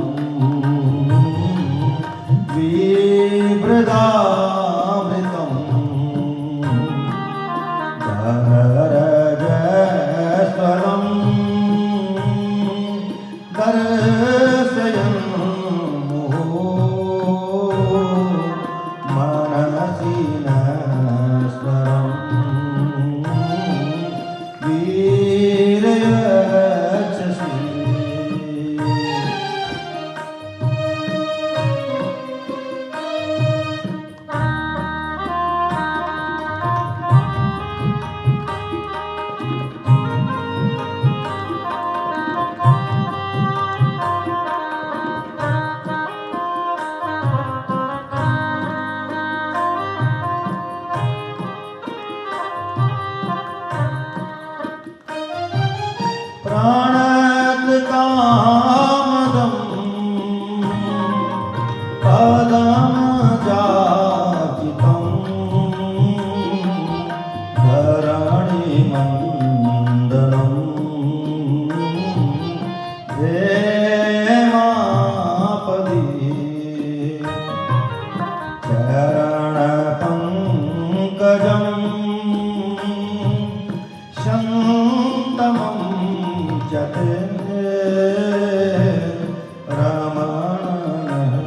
विभ्रदामृतं गरजस्वरम् दर्शयन् मनसि नश्वरं वीरयच्छसि प्राणत्कामदं पदमजाचितं धरणिमण्डनं हेमापदि चरणपङ्कजं शन्तमं च ते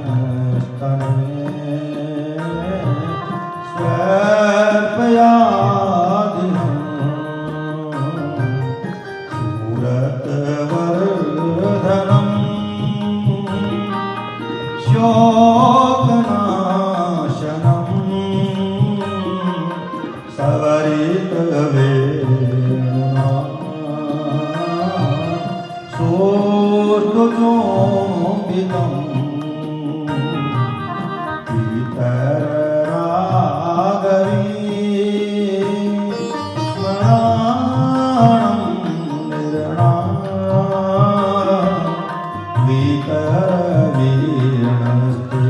रमणस्तने स्वर्पयादिनं सूरतवर्धनं शोकनाशनं सवरितवेणुना सोऽर्धचोम्बितं पीतररागवी स्मराणं निर्णां वितरवीर्णस्ते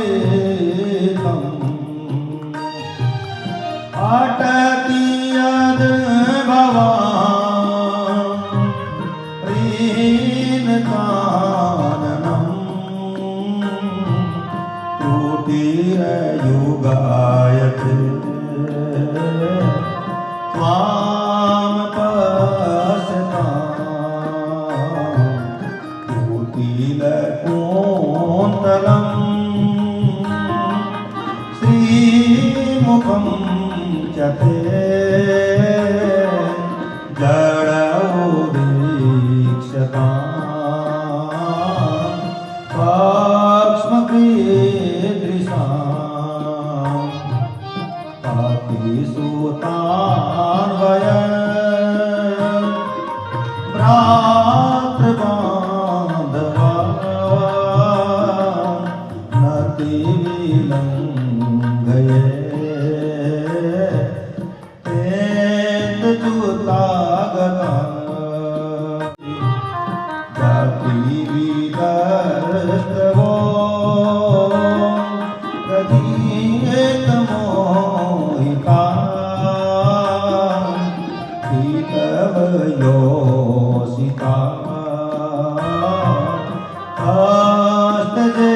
अद्रामृतम् अटति यद्भवान् ह्रीनकाननं त्रुटिरयुगा मुखं च ते जडोदीक्षताम् पाक्ष्मकीदृशाम् पातिसूतान् वयम् भ्रातृबान्धवान् नतिविलङ्घये तेन्दुतागता जातिविदस्तवो गदीयतमोहिता पीतवयोसिता हस्तजे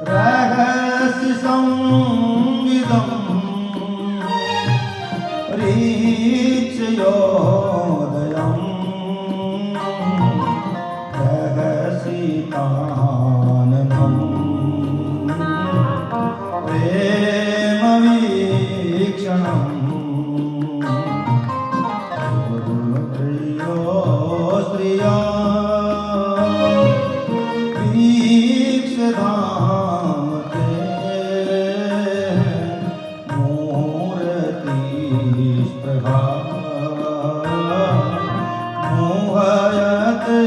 रहस्य संविदं रीचयोदयम् रहसिताननम् प्रेमवीक्षणम् प्रियो स्त्रिया वीक्षधाम मोहयते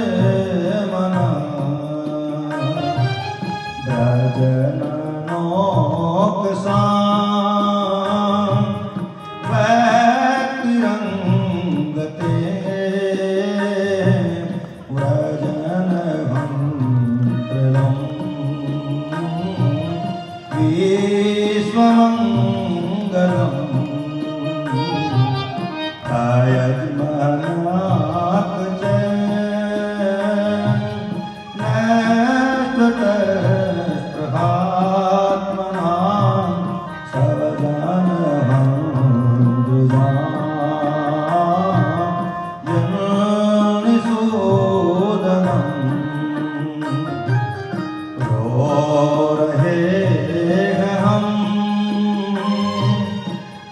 मना व्रजननोकसां व्यक्तिरङ्गते व्रजनघं प्रलम् विश्वमङ्गलम् यजमानाक नष्टतस्पृहात्मनां सवदानहं जननिसूदनम् रो रहे हैं हम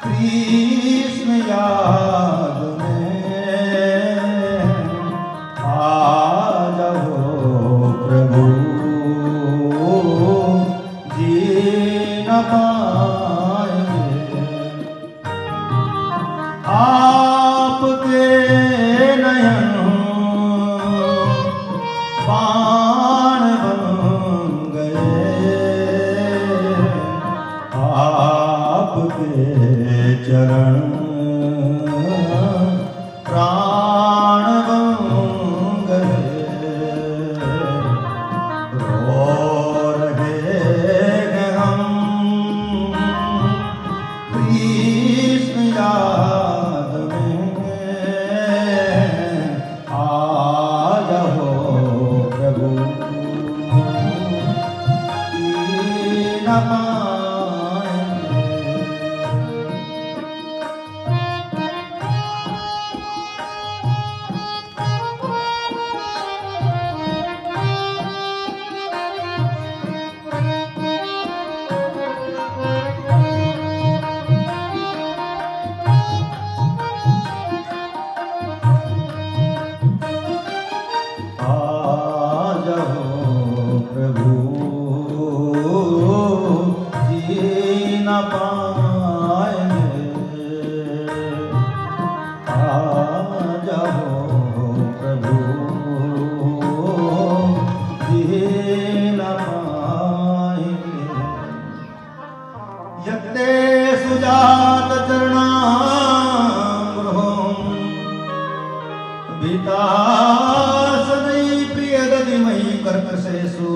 कृष्ण याद में आ जाओ प्रभु जी न पाएंगे आपके नयन बाण बन गए आपके चरण प्राण बन गए रो रहे हैं हम कृष्ण याद में आ जाओ प्रभु न कर्कशेषु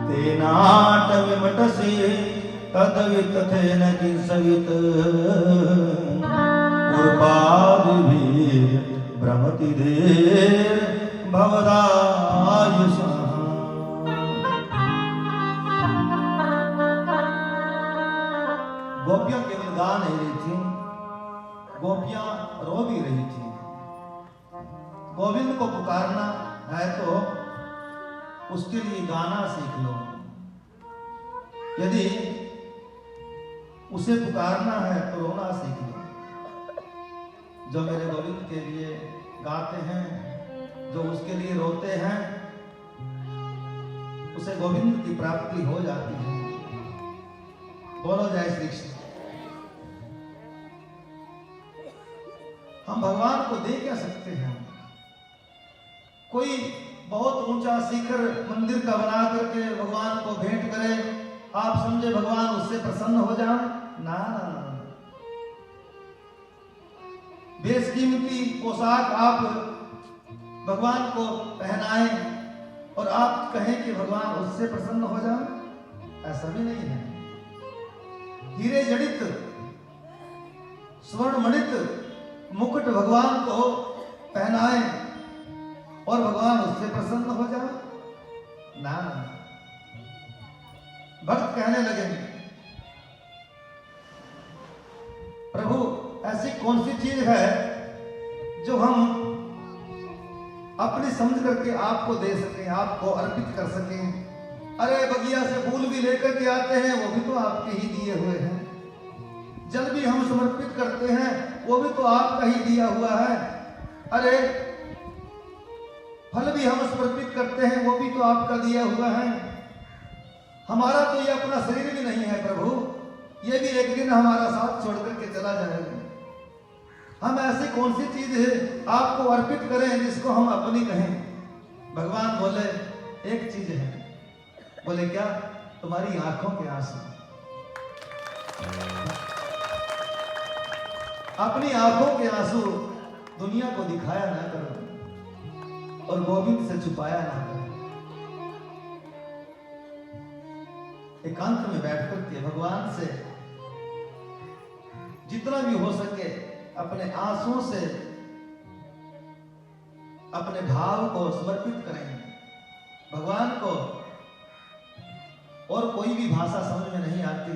तेनाटविमटसि तद्वित्थेन किंसवित् पाद भी भ्रमति देर भवदायुष। गोपियां केवल गा नहीं रही थी, गोपियां रो भी रही थी। गोविंद को पुकारना है तो उसके लिए गाना सीख लो। यदि उसे पुकारना है तो रोना सीख लो। जो मेरे गोविंद के लिए गाते हैं, जो उसके लिए रोते हैं, उसे गोविंद की प्राप्ति हो जाती है। बोलो जय श्री कृष्ण। हम भगवान को दे क्या सकते हैं? कोई बहुत ऊंचा शिखर मंदिर का बना करके भगवान को भेंट करे, आप समझे भगवान उससे प्रसन्न हो जाए? ना ना ना। बेशकीमती पोशाक आप भगवान को पहनाएं और आप कहें कि भगवान उससे प्रसन्न हो जाए, ऐसा भी नहीं है। हीरे जड़ित स्वर्ण मणित मुकुट भगवान को पहनाएं और भगवान उससे प्रसन्न हो जाए? ना। भक्त कहने लगे, प्रभु ऐसी कौन सी चीज है जो हम अपनी समझ करके आपको दे सकें, आपको अर्पित कर सकें? अरे बगिया से फूल भी लेकर के आते हैं, वो भी तो आपके ही दिए हुए हैं। जल भी हम समर्पित करते हैं, वो भी तो आपका ही दिया हुआ है। अरे फल भी हम समर्पित करते हैं, वो भी तो आपका दिया हुआ है। हमारा तो ये अपना शरीर भी नहीं है प्रभु, ये भी एक दिन हमारा साथ छोड़ करके चला जाएगा। हम ऐसी कौन सी चीज है आपको अर्पित करें जिसको हम अपनी कहें? भगवान बोले एक चीज है। बोले क्या? तुम्हारी आंखों के आंसू। अपनी आंखों के आंसू दुनिया को दिखाया ना करो और गोविंद से छुपाया ना करो। एकांत में बैठकर के भगवान से जितना भी हो सके अपने आंसुओं से अपने भाव को समर्पित करें भगवान को। और कोई भी भाषा समझ में नहीं आती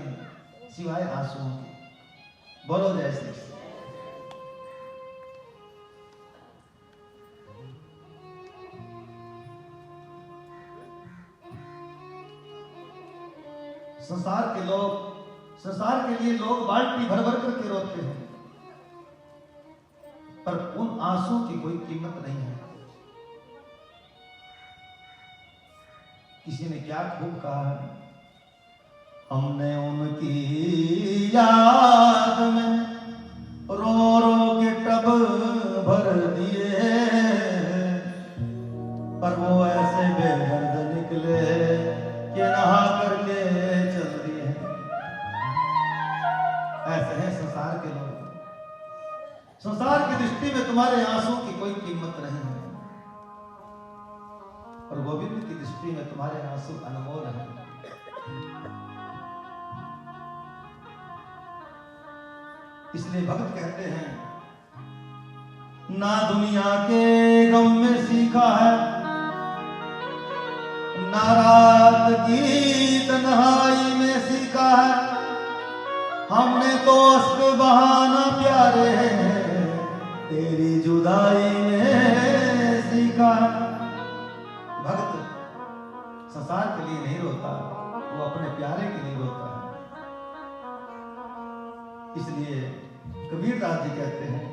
सिवाय आंसुओं की। बोलो जय श्री कृष्ण। संसार के लिए लोग बाल्टी भर भर करके रोते हैं, पर उन आंसुओं की कोई कीमत नहीं है। किसी ने क्या खूब कहा है, हमने उनकी याद में रो रो के टब भर दिए, पर वो ऐसे बेदर्द निकले कि नहा करके चल दिए। ऐसे हैं संसार के लोग। संसार की दृष्टि में तुम्हारे आंसू की कोई कीमत नहीं है, और गोविंद की दृष्टि में तुम्हारे आंसू अनमोल हैं। इसलिए भक्त कहते हैं, ना दुनिया के गम में सीखा है, ना रात की तन्हाई में सीखा है, हमने तो अश्क बहाना प्यारे तेरी जुदाई में सीखा। भक्त संसार के लिए नहीं रोता, वो अपने प्यारे के लिए रोता है। इसलिए कबीरदास जी कहते हैं,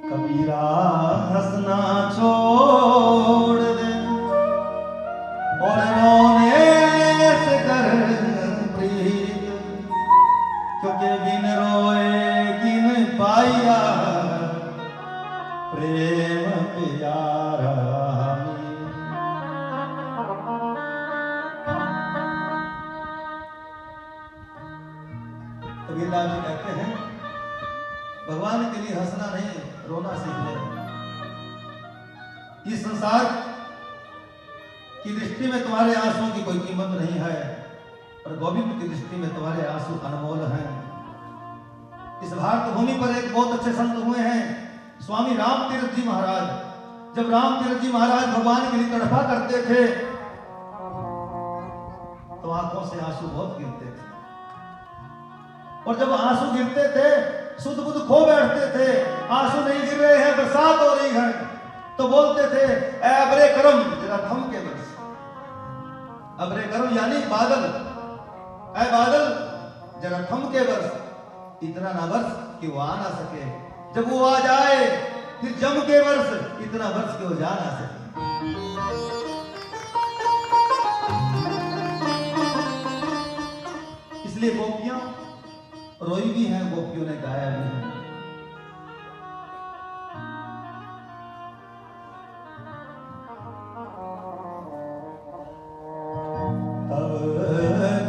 कबीरा हंसना छोड़ दे और रोने से कर प्रीत, क्योंकि बिन रोए किन पाया प्रेम प्यारा। कबीरदास जी कहते हैं, भगवान के लिए हंसना नहीं रोना सीख ले। इस संसार की दृष्टि में तुम्हारे आंसुओं की कोई कीमत नहीं है, और गोविंद की दृष्टि में तुम्हारे आंसू अनमोल हैं। इस भारत भूमि पर एक बहुत अच्छे संत हुए हैं, स्वामी राम तीर्थ जी महाराज। जब राम तीर्थ जी महाराज भगवान के लिए तड़पा करते थे तो आंखों से आंसू बहुत गिरते थे, और जब आंसू गिरते थे सुध बुध खो बैठते थे। आंसू नहीं गिर रहे हैं, बरसात हो रही है, तो बोलते थे ऐ अबरे करम जरा थम के बरस। अबरे करम यानी बादल, ऐ बादल जरा थम के बरस, इतना ना बरस कि वो आ ना सके, जब वो आ जाए फिर जम के बरस, इतना बरस कि वो जा ना सके। इसलिए गोपियां रोई भी हैं, गोपियों ने गाया भी है। तब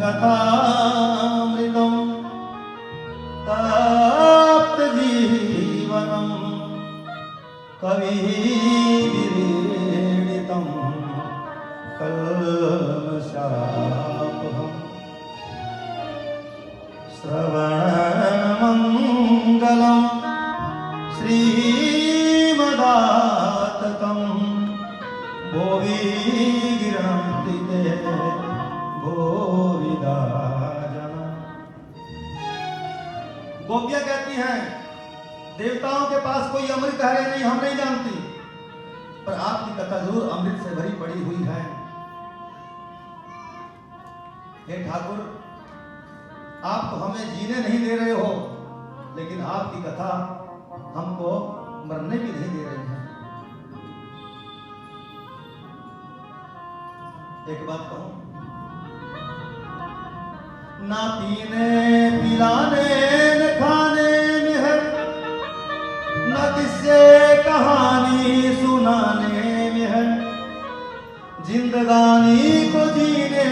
कथामृतम तप्त जीवनम कवि विरीडितम कल्मषापहम् श्रवणमंगलम श्रीमदाततं भुवि गिरन्ति ते भूरिदा जना। गोपियां कहती हैं देवताओं के पास कोई अमृत है या नहीं हम नहीं जानती, पर आपकी कथा जरूर अमृत से भरी पड़ी हुई है। हे ठाकुर, आप तो हमें जीने नहीं दे रहे हो, लेकिन आपकी कथा हमको मरने भी नहीं दे रही है। एक बात कहूं, ना पीने पिलाने न खाने में है, न किससे कहानी सुनाने में है, जिंदगानी को जीने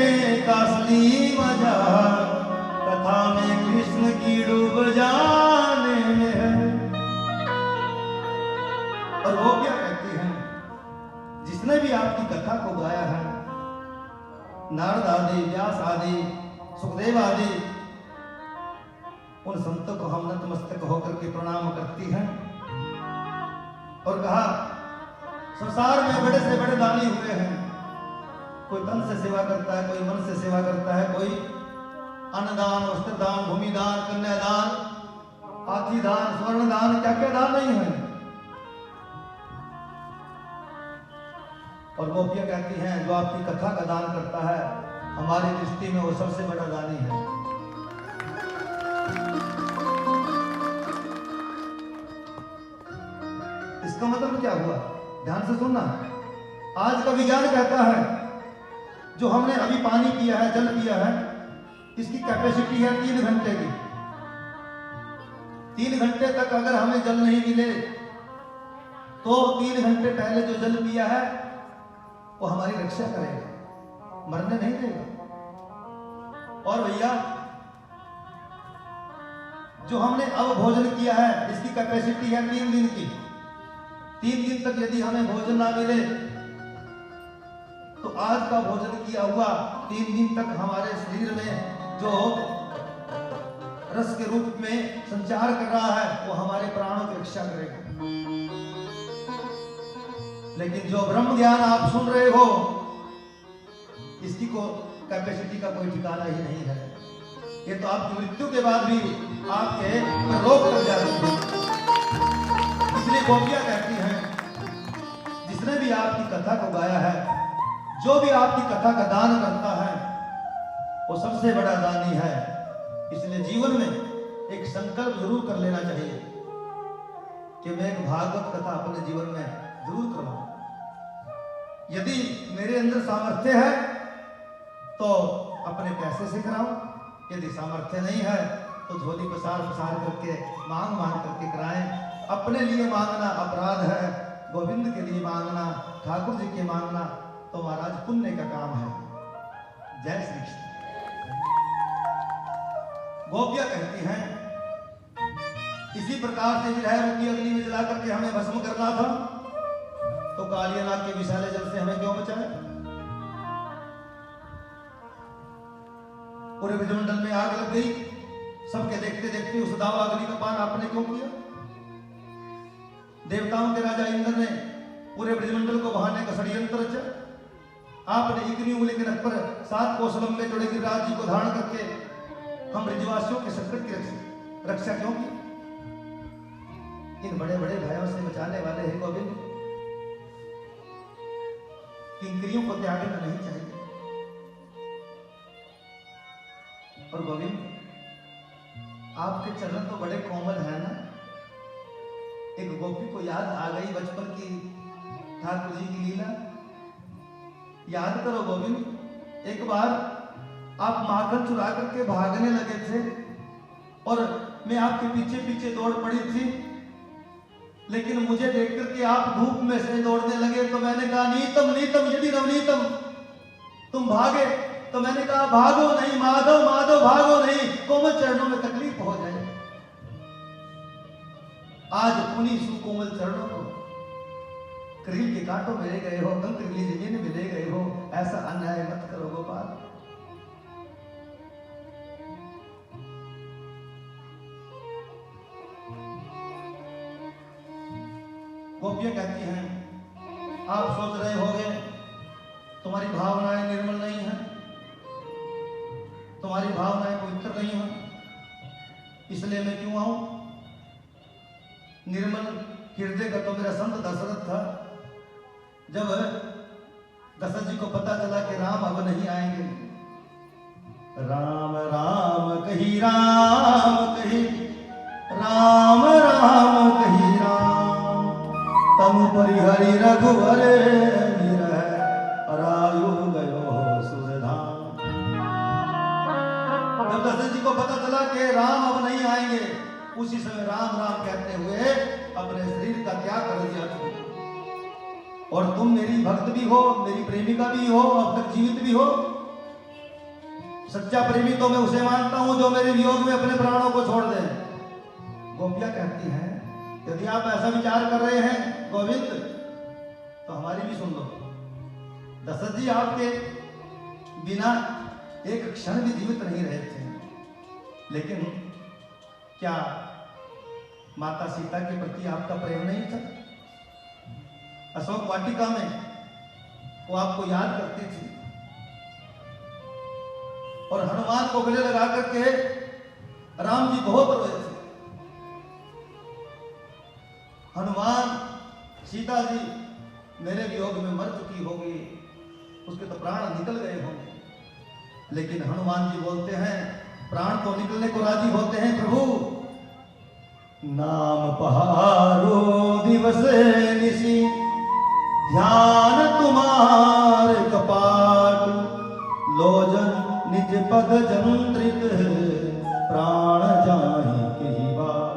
का असली मजा कथा में कृष्ण की डूब जाने में है। और वो क्या कहती हैं, जिसने भी आपकी कथा को गाया है, नारद आदि, व्यास आदि, सुखदेव आदि, उन संतों को हम नतमस्तक होकर के प्रणाम करती हैं और कहा संसार में बड़े से बड़े दानी हुए हैं। कोई तन से सेवा करता है, कोई मन से सेवा करता है, कोई अन्नदान, वस्त्रदान, भूमिदान, कन्यादान, हाथी दान, स्वर्ण दान, क्या क्या दान नहीं है। और गोपियां कहती हैं जो आपकी कथा का दान करता है हमारी दृष्टि में वो सबसे बड़ा दानी है। इसका मतलब क्या हुआ, ध्यान से सुनना। आज का विज्ञान कहता है जो हमने अभी पानी पिया है, जल पिया है, इसकी कैपेसिटी है 3 घंटे की। 3 घंटे तक अगर हमें जल नहीं मिले तो 3 घंटे पहले जो जल पिया है वो हमारी रक्षा करेगा, मरने नहीं देगा। और भैया जो हमने अब भोजन किया है इसकी कैपेसिटी है 3 दिन की। 3 दिन तक यदि हमें भोजन ना मिले तो आज का भोजन किया हुआ 3 दिन तक हमारे शरीर में जो रस के रूप में संचार कर रहा है वो हमारे प्राणों की रक्षा करेगा। लेकिन जो ब्रह्म ज्ञान आप सुन रहे हो इसकी को कैपेसिटी का कोई ठिकाना ही नहीं है। ये तो आपकी मृत्यु के बाद भी आपके रोक लग जाती है। इसलिए गोपियां कहती हैं जिसने भी आपकी कथा को गाया है, जो भी आपकी कथा का दान करता है वो सबसे बड़ा दानी है। इसलिए जीवन में एक संकल्प जरूर कर लेना चाहिए कि मैं एक भागवत कथा अपने जीवन में जरूर करूं। यदि मेरे अंदर सामर्थ्य है तो अपने पैसे से कराऊं, यदि सामर्थ्य नहीं है तो झोली पसार पसार करके मांग मांग करके कराएं। अपने लिए मांगना अपराध है, गोविंद के लिए मांगना, ठाकुर जी के मांगना तो महाराज पुण्य का काम है। जय श्री कृष्ण। गोपियां कहती हैं इसी प्रकार से विरह रूपी अग्नि में जला करके हमें भस्म करना था तो कालियानाग के विशाले जल से हमें क्यों बचाया। पूरे ब्रजमंडल में आग लग गई। सबके देखते देखते उस दावाग्नि का पान आपने क्यों किया? देवताओं के राजा इंद्र ने पूरे ब्रजमंडल को बहाने का षड्यंत्र रचा। आपने इतनी उंगली के नख पर 7 कोस लंबे जोड़े गिरिराज जी को धारण करके हम ब्रजवासियों के संकट की रक्षा क्यों की? इन बड़े बड़े भयों से बचाने वाले हैं गोविंद, किंकरियों को त्यागना नहीं चाहिए। और गोविंद, आपके चरण तो बड़े कोमल है ना। एक गोपी को याद आ गई बचपन की ठाकुर जी की लीला। याद करो गोविंद, एक बार आप माखन चुरा करके भागने लगे थे और मैं आपके पीछे पीछे दौड़ पड़ी थी, लेकिन मुझे देख करके आप धूप में से दौड़ने लगे तो मैंने कहा नीतम नीतम यदि नवनीतम, तुम भागे तो मैंने कहा भागो नहीं माधव माधव भागो नहीं, कोमल चरणों में तकलीफ हो जाए। आज उन्हीं सुकोमल चरणों को करील के कांटों में ले गए हो, कंकरीली जमीन में ले गए हो। ऐसा अन्याय मत करो गोपाल। गोपियां कहती हैं आप सोच रहे होंगे तुम्हारी भावनाएं निर्मल नहीं हैं, तुम्हारी भावनाएं पवित्र नहीं हैं, इसलिए मैं क्यों आऊं? निर्मल हृदय का तो मेरा संत दशरथ था। जब दशरथ जी को पता चला कि राम अब नहीं आएंगे, राम राम कही राम कही राम राम कही राम, तनु परिहरि रघुवर रायु गयो सुरधाम। जब दशरथ जी को पता चला कि राम अब नहीं आएंगे, उसी समय राम राम कहते हुए अपने शरीर का त्याग कर दिया। और तुम मेरी भक्त भी हो, मेरी प्रेमिका भी हो, अब तक जीवित भी हो। सच्चा प्रेमी तो मैं उसे मानता हूं जो मेरे वियोग में अपने प्राणों को छोड़ दे। गोपियां कहती हैं यदि आप ऐसा विचार कर रहे हैं गोविंद तो हमारी भी सुन लो। दशरथ जी आपके बिना एक क्षण भी जीवित नहीं रहे थे, लेकिन क्या माता सीता के प्रति आपका प्रेम नहीं था? अशोक वाटिका में वो आपको याद करती थी और हनुमान को गले लगा करके राम जी बहुत रोए थे। हनुमान सीता जी मेरे वियोग में मर चुकी होगी, उसके तो प्राण निकल गए होंगे, लेकिन हनुमान जी बोलते हैं प्राण तो निकलने को राजी होते हैं प्रभु, नाम पहारो दिवस निशी ध्यान तुम्हारे कपाट, लोजन निज पद जंत्रित प्राण जाहि कही बार।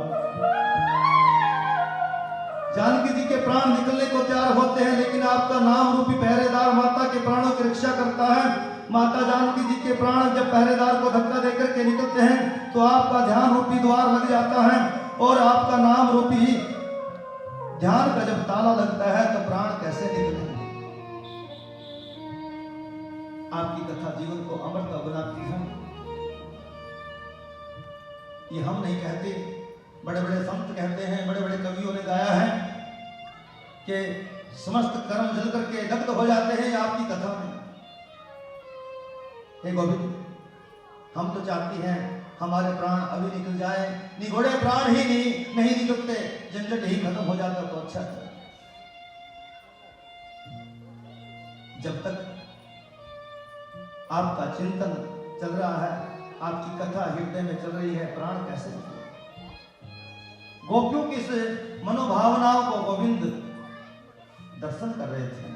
जानकी जी के प्राण निकलने को तैयार होते हैं, लेकिन आपका नाम रूपी पहरेदार माता के प्राणों की रक्षा करता है। माता जानकी जी के प्राण जब पहरेदार को धक्का देकर के निकलते हैं तो आपका ध्यान रूपी द्वार लग जाता है और आपका नाम रूपी ध्यान का जब ताला लगता है तो प्राण कैसे निकले। आपकी कथा जीवन को अमृत बनाती है। ये हम नहीं कहते, बड़े बड़े संत कहते हैं, बड़े बड़े कवियों ने गाया है कि समस्त कर्म जल करके दग्ध हो जाते हैं आपकी कथा में। हे गोविंद, हम तो चाहते हैं हमारे प्राण अभी निकल जाए, निगोड़े प्राण ही नहीं निकलते, झंझट ही खत्म हो जाता तो अच्छा है। जब तक आपका चिंतन चल रहा है, आपकी कथा हृदय में चल रही है, प्राण कैसे निकले? गोपियों की इस मनोभावनाओं को गोविंद दर्शन कर रहे थे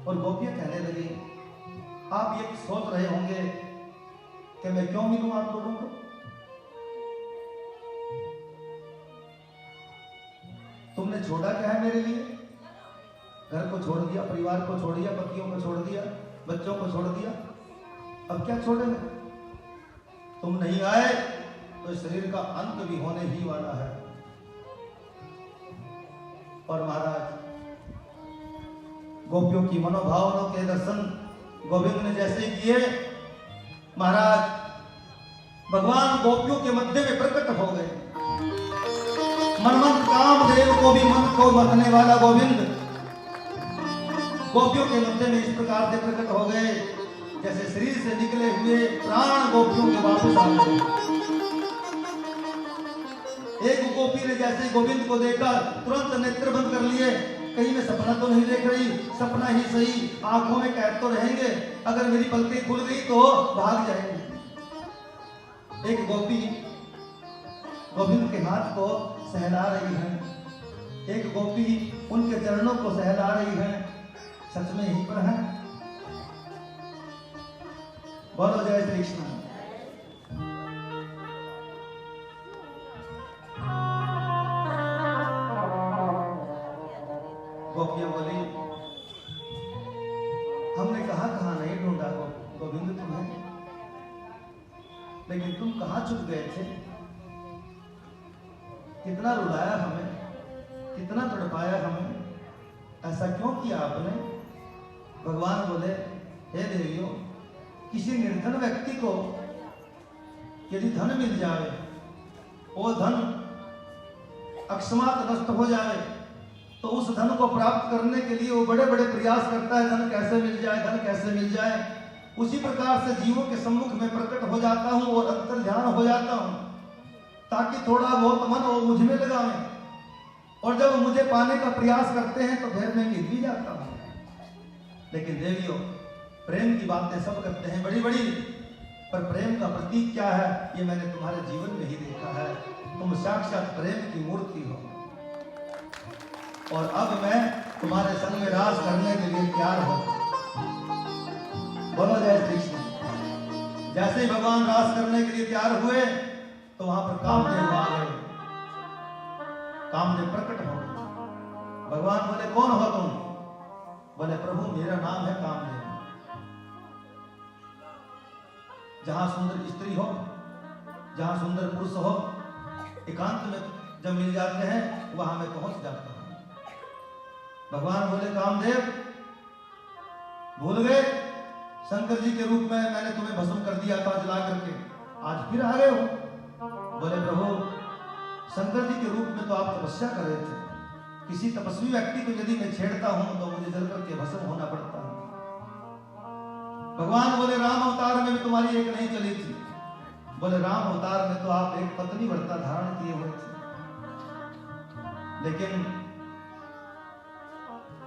और गोपियां कहने लगी आप ये सोच रहे होंगे कि मैं क्यों मिलूं आप लोगों को? तुमने छोड़ा क्या है मेरे लिए? घर को छोड़ दिया, परिवार को छोड़ दिया, पतियों को छोड़ दिया, बच्चों को छोड़ दिया, अब क्या छोड़ेंगे? तुम नहीं आए तो शरीर का अंत भी होने ही वाला है। और महाराज गोपियों की मनोभावनाओं के दर्शन गोविंद ने जैसे किए, महाराज भगवान गोपियों के मध्य में प्रकट हो गए। मनमंत कामदेव को भी मन को मथने वाला गोविंद गोपियों के मध्य में इस प्रकार से प्रकट हो गए जैसे शरीर से निकले हुए प्राण गोपियों के वापस आ गए। एक गोपी ने जैसे गोविंद को देखा तुरंत नेत्र बंद कर लिए, कहीं मैं सपना तो नहीं देख रही, सपना ही सही, आंखों में कैद तो रहेंगे, अगर मेरी पलकें खुल गई तो भाग जाएंगे। एक गोपी गोविंद के हाथ को सहला रही है, एक गोपी उनके चरणों को सहला रही है। सच में यहीं पर है। बोलो जय श्री कृष्ण। गोपियां बोली, हमने कहां नहीं ढूंढा गोविंद तुम्हें, लेकिन तुम कहां छुप गए थे? कितना रुलाया हमें, कितना तड़पाया हमें, ऐसा क्यों किया आपने? भगवान बोले, हे देवियों, किसी निर्धन व्यक्ति को यदि धन मिल जाए, वो धन अकस्मात नष्ट हो जाए, तो उस धन को प्राप्त करने के लिए वो बड़े बड़े प्रयास करता है, धन कैसे मिल जाए, धन कैसे मिल जाए। उसी प्रकार से जीवों के सम्मुख में प्रकट हो जाता हूं और अंतर ध्यान हो जाता हूं, ताकि थोड़ा बहुत मन वो मुझ में लगावे, और जब मुझे पाने का प्रयास करते हैं तो फिर मैं मिल भी जाता हूं। लेकिन देवियों, प्रेम की बातें सब करते हैं बड़ी बड़ी, पर प्रेम का प्रतीक क्या है ये मैंने तुम्हारे जीवन में ही देखा है। तुम साक्षात प्रेम की मूर्ति हो, और अब मैं तुम्हारे संग में रास करने के लिए तैयार हूं। बोलो जय श्री कृष्ण। जैसे ही भगवान रास करने के लिए तैयार हुए तो वहां पर कामदेव आ गए, कामदेव प्रकट हो गए। भगवान बोले, कौन हो तुम? बोले, प्रभु मेरा नाम है कामदेव। जहां सुंदर स्त्री हो, जहां सुंदर पुरुष हो, एकांत में जब मिल जाते हैं वहां मैं पहुंच जाता हूं। भगवान बोले, कामदेव भूल गए? शंकर जी के रूप में मैंने तुम्हें भस्म कर दिया था जला करके, आज फिर आ गए हो? बोले, प्रभु शंकर जी के रूप में तो आप तपस्या कर रहे थे, किसी तपस्वी व्यक्ति को यदि मैं छेड़ता हूं तो मुझे जल करके भस्म होना पड़ता है। भगवान बोले, राम अवतार में भी तुम्हारी एक नहीं चली थी। बोले, राम अवतार में तो आप एक पत्नी व्रता धारण किए हुए थे, लेकिन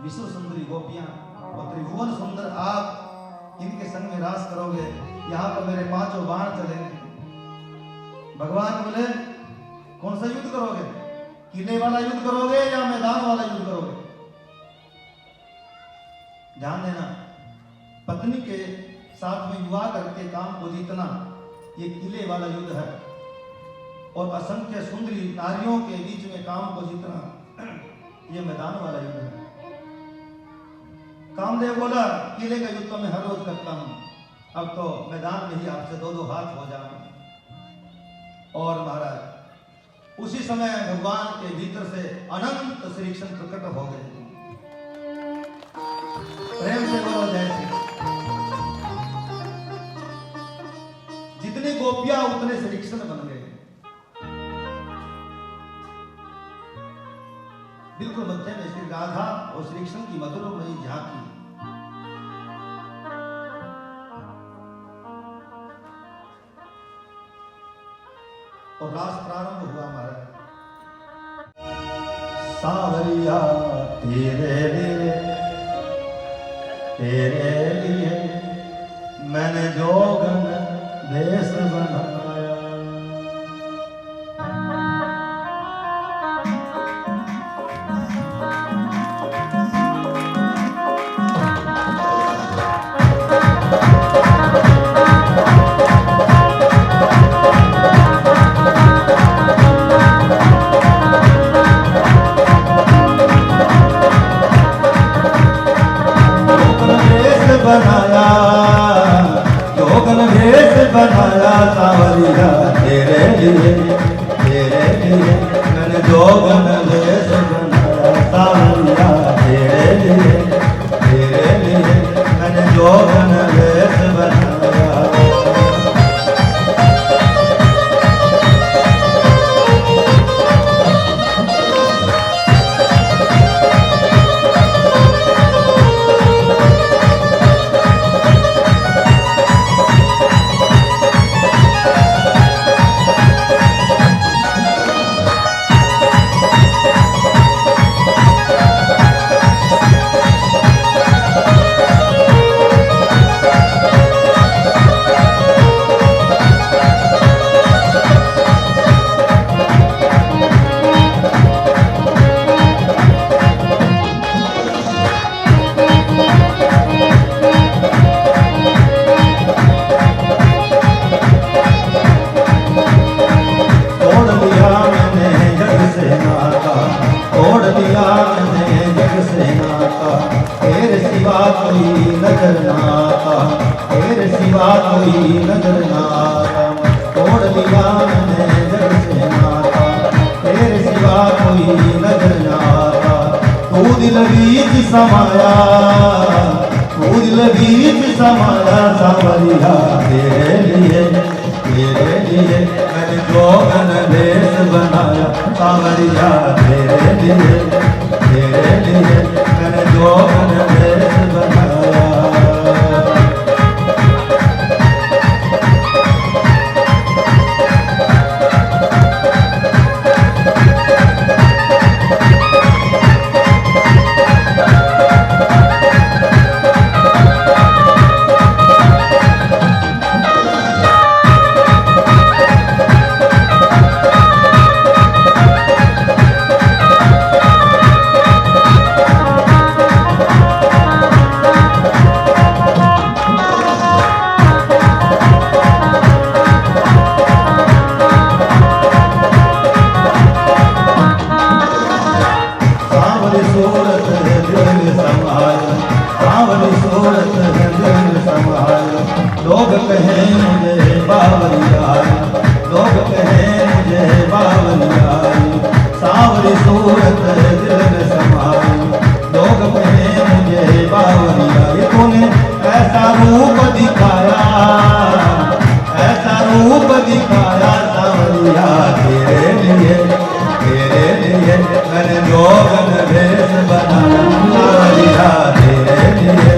विश्व सुंदरी गोपियां और त्रिभुवन सुंदर आप इनके संग में रास करोगे, यहां पर मेरे 5 बाण चलेंगे। भगवान बोले, कौन सा युद्ध करोगे? किले वाला युद्ध करोगे या मैदान वाला युद्ध करोगे? ध्यान देना, पत्नी के साथ में विवाह करके काम को जीतना ये किले वाला युद्ध है, और असंख्य सुंदरी नारियों के बीच में काम को जीतना ये मैदान वाला युद्ध है। कामदेव बोला, किले का युद्ध तो मैं हर रोज करता हूं, अब तो मैदान में ही आपसे 2-2 हाथ हो जाऊं। और महाराज उसी समय भगवान के भीतर से अनंत श्री कृष्ण प्रकट हो गए। प्रेम से बोलो जय श्री कृष्ण। जितनी गोपियां उतने श्री कृष्ण बन गए। बिल्कुल मध्य में श्री राधा और श्री कृष्ण की मधुरमयी झांकी। और रास प्रारंभ हुआ महाराज। सावरिया तेरे लिए मैंने जोगन देश बनाया। बनाया सावरिया तेरे लिए मैंने जोगन देश बनाया। सावरिया तेरे जोगन वेश बनाया। नजर ना आता, तेरे सिवा कोई नजर ना आता। तोड़ लिया मैंने जग से नाता, तेरे सिवा कोई नजर ना आता। तू दिल बीच समाया, तू दिल बीच समाया सांवरिया। तेरे लिए मैंने जोगन वेश बनाया सांवरिया। तेरे लिए मैंने जोगन वेश बनाया। लोग कहें मुझे बावरिया, लोग कहें मुझे बावरिया। सांवरी सूरत दिल में समाई, लोग कहें मुझे बावरिया। ये तूने ऐसा रूप दिखाया, ऐसा रूप दिखाया सांवरिया। तेरे लिए मैंने जोगन वेश बनाया सांवरिया। तेरे लिए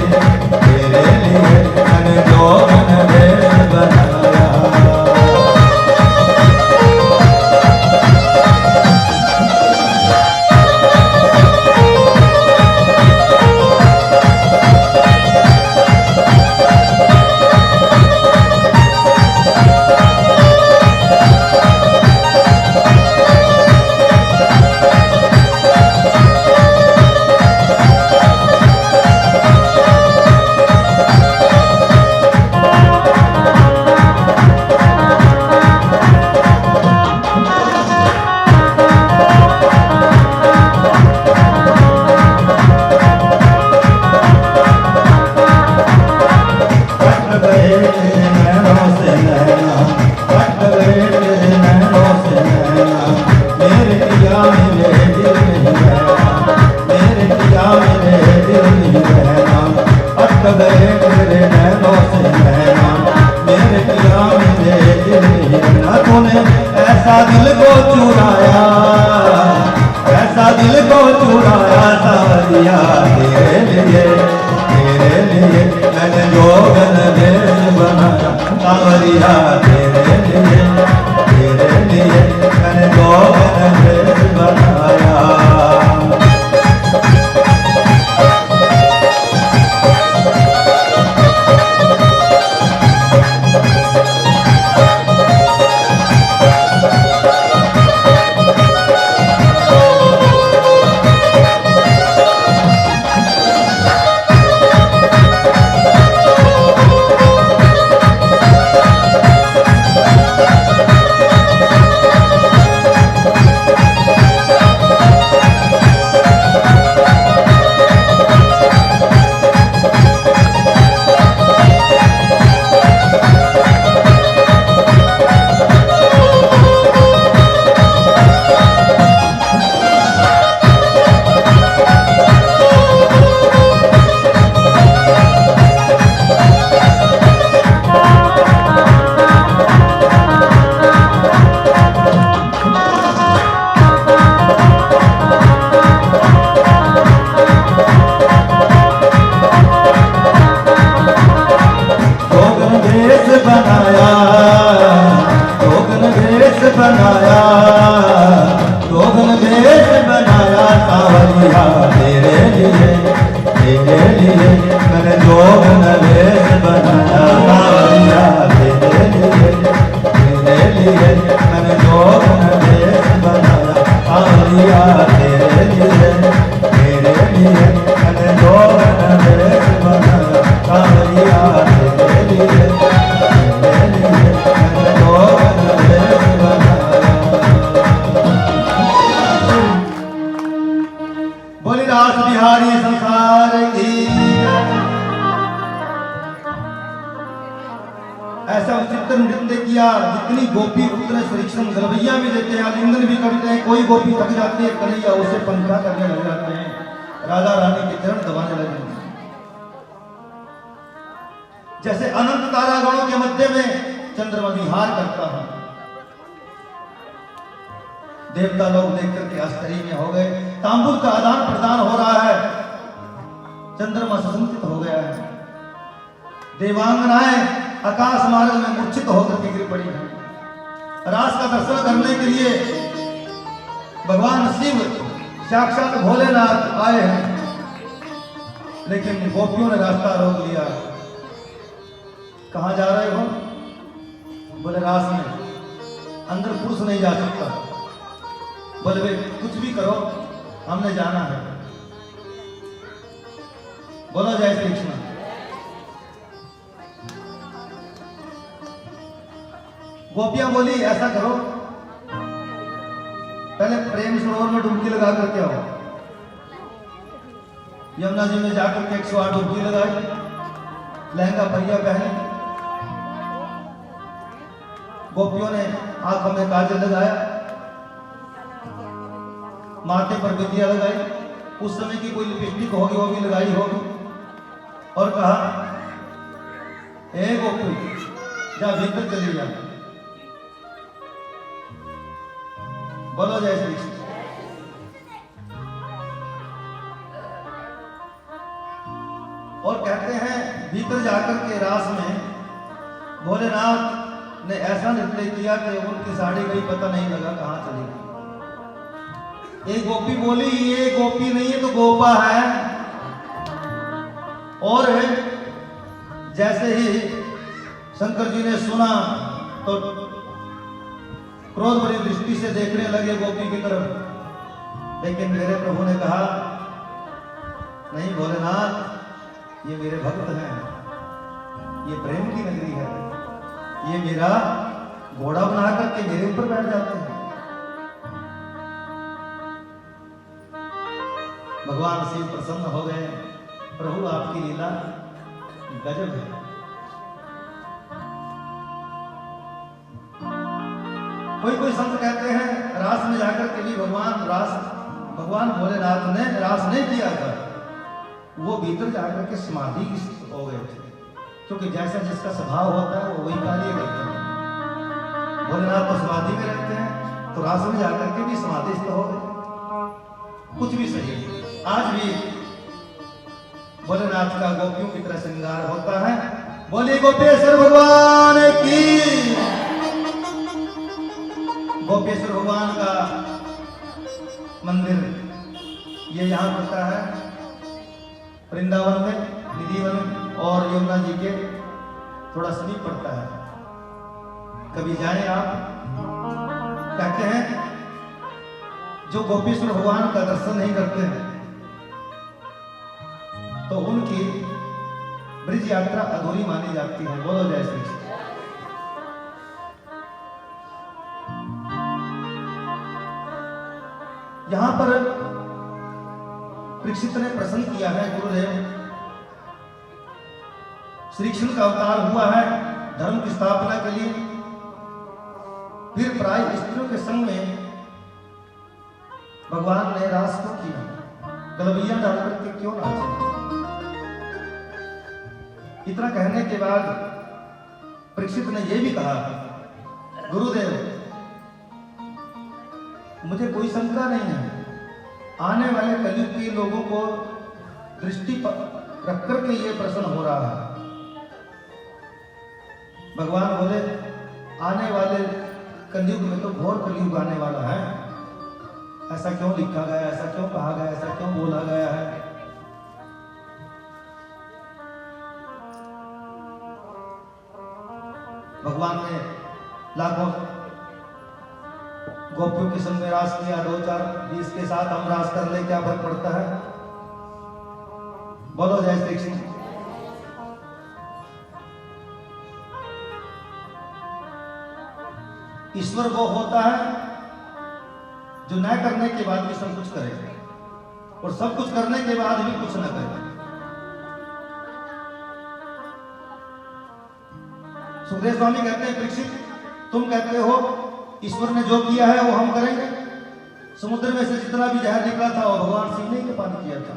मैंने जोगन वेश बनाया। ऐसा दिल को चुराया, ऐसा दिल को चुराया सांवरिया। तेरे लिए मैंने जोगन वेश बनाया सांवरिया। तेरे लिए मैंने जोगन वेश बनाया। भेष बनाया, जोगन भेष बनाया, जोगन भेष बनाया सांवरिया तेरे लिए, तेरे लिए मैंने जोगन भेष बनाया सांवरिया तेरे लिए, तेरे लिए मैंने जोगन भेष बनाया सांवरिया तेरे लिए, तेरे लिए मैंने जोगन भेष बनाया सांवरिया तेरे लिए, तेरे लिए मैंने जोगन भेष बनाया। बोली रास बिहारी संसार की। ऐसा विचित्र नृत्य किया, जितनी गोपी उतने श्रीकृष्ण गलबैया भी देते हैं, आलिंगन भी करते हैं। कोई गोपी थक जाती है, कन्हैया उसे पंखा करने लग जाते हैं, राधा रानी के चरण दबाने लगे। जैसे अनंत तारागणों के मध्य में चंद्रमा विहार करता है। देवता लोग देख करके आश्चर्य में हो गए। तांबुल का आदान प्रदान हो रहा है, चंद्रमा सुसंकित हो गया है। देवांगनाएं आकाश मार्ग में मूर्छित होकर के गिर पड़ी है। रास का दर्शन करने के लिए भगवान शिव साक्षात भोलेनाथ आए हैं, लेकिन गोपियों ने रास्ता रोक लिया। कहां जा रहे हो? बोले रास में, अंदर पुरुष नहीं जा सकता। बोले वे कुछ भी करो, हमने जाना है। बोलो जय श्री कृष्ण। गोपियां बोली ऐसा करो, पहले प्रेम सरोवर में डुबकी लगा करके आओ। यमुना जी में जाकर के 108 डुबकी लगाई, लहंगा पहिया पहने। गोपियों ने आंखों में काजल लगाया, माथे पर बिंदिया लगाई, उस समय की कोई लिपस्टिक होगी वो भी लगाई होगी, और कहा हे गोपी जा भीतर चली जा। बोलो जय श्री कृष्ण। और कहते हैं भीतर जाकर के रास में भोलेनाथ ने ऐसा नृत्य किया कि उनकी साड़ी गई, पता नहीं लगा कहां चली गई। एक गोपी बोली ये गोपी नहीं है तो गोपा है। और जैसे ही शंकर जी ने सुना तो क्रोध भरी दृष्टि से देखने लगे गोपी की तरफ। लेकिन मेरे प्रभु ने कहा नहीं भोलेनाथ, ये मेरे भक्त हैं, ये प्रेम की नगरी है, ये मेरा घोड़ा बना करके मेरे ऊपर बैठ जाते हैं। भगवान शिव प्रसन्न हो गए। प्रभु आपकी लीला गजब है। कोई कोई संत कहते हैं रास में जाकर के भी भगवान भोलेनाथ ने रास नहीं किया था, वो भीतर जाकर के समाधि हो गए थे। क्योंकि जैसा जिसका स्वभाव होता है वो वही कार्य करते हैं। भोलेनाथ तो समाधि में रहते हैं, तो रास में जाकर के भी समाधिस्थ हो गए। कुछ भी सही। आज भी भोलेनाथ का गोपियों की तरह श्रृंगार होता है। बोलिए गोपेश्वर भगवान की। गोपेश्वर भगवान का मंदिर ये यहाँ पड़ता है वृंदावन में, निधिवन में, और यमुना जी के थोड़ा समीप पड़ता है। कभी जाएं आप। कहते हैं जो गोपेश्वर भगवान का दर्शन नहीं करते हैं तो उनकी ब्रिज यात्रा अधूरी मानी जाती है। बोलो जय श्री कृष्ण। यहां पर परीक्षित ने प्रश्न किया है, गुरुदेव श्री कृष्ण का अवतार हुआ है धर्म की स्थापना के लिए, फिर प्राय स्त्रियों के संग में भगवान ने रास क्यों किया, गलबैया डाल करके क्यों नाचे? इतना कहने के बाद परीक्षित ने यह भी कहा, गुरुदेव मुझे कोई शंका नहीं है, आने वाले कलयुग के लोगों को दृष्टि रख करके ये प्रश्न हो रहा है। भगवान बोले आने वाले कलयुग में तो घोर कलयुग आने वाला है, ऐसा क्यों लिखा गया, ऐसा क्यों कहा गया, ऐसा क्यों बोला गया है। भगवान ने लाखों गोपियों के संग में रास किया, 2020 के साथ हम रास कर ले, क्या फर्क पड़ता है। बोलो जय श्री कृष्ण। ईश्वर वो होता है जो न करने के बाद भी सब कुछ करे और सब कुछ करने के बाद भी कुछ न करे। सुखदेव स्वामी कहते हैं परीक्षित, तुम कहते हो ईश्वर ने जो किया है वो हम करेंगे। समुद्र में से जितना भी जहर निकला था वो भगवान शिव ने ही पान किया था।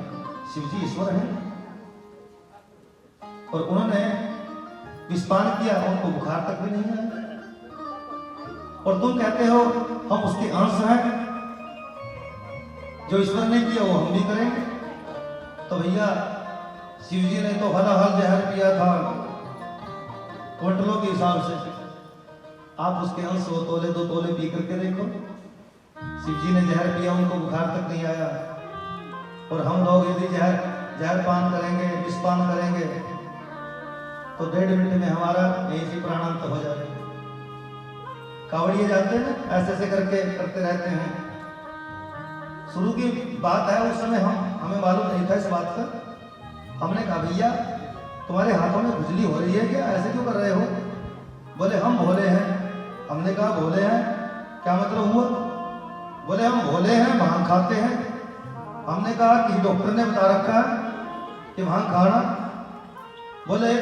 शिव जी ईश्वर हैं और उन्होंने विषपान किया, उनको बुखार तक भी नहीं आया। और तुम कहते हो हम उसके अंश हैं, जो ईश्वर ने किया वो हम भी करेंगे। तो भैया शिव जी ने तो हलाहल जहर पिया था क्विंटलों के हिसाब से, आप उसके अंश 100 तोले 2 तोले पी करके देखो। शिव जी ने जहर पिया, उनको बुखार तक नहीं आया। और हम लोग यदि जहर पान करेंगे, विषपान करेंगे तो 1.5 मिनट में हमारा यहीं से प्राणांत हो जाएगा। कावड़िए जाते हैं ऐसे ऐसे करके करते रहते हैं। शुरू की बात है, उस समय हमें मालूम नहीं था इस बात का। हमने कहा भैया तुम्हारे हाथों में खुजली हो रही है क्या, ऐसे क्यों कर रहे हो। बोले हम भोले हैं। हमने कहा भोले हैं क्या मतलब हुआ। बोले हम भोले हैं, भांग खाते हैं। हमने कहा कि डॉक्टर ने बता रखा है कि भांग खाना। बोले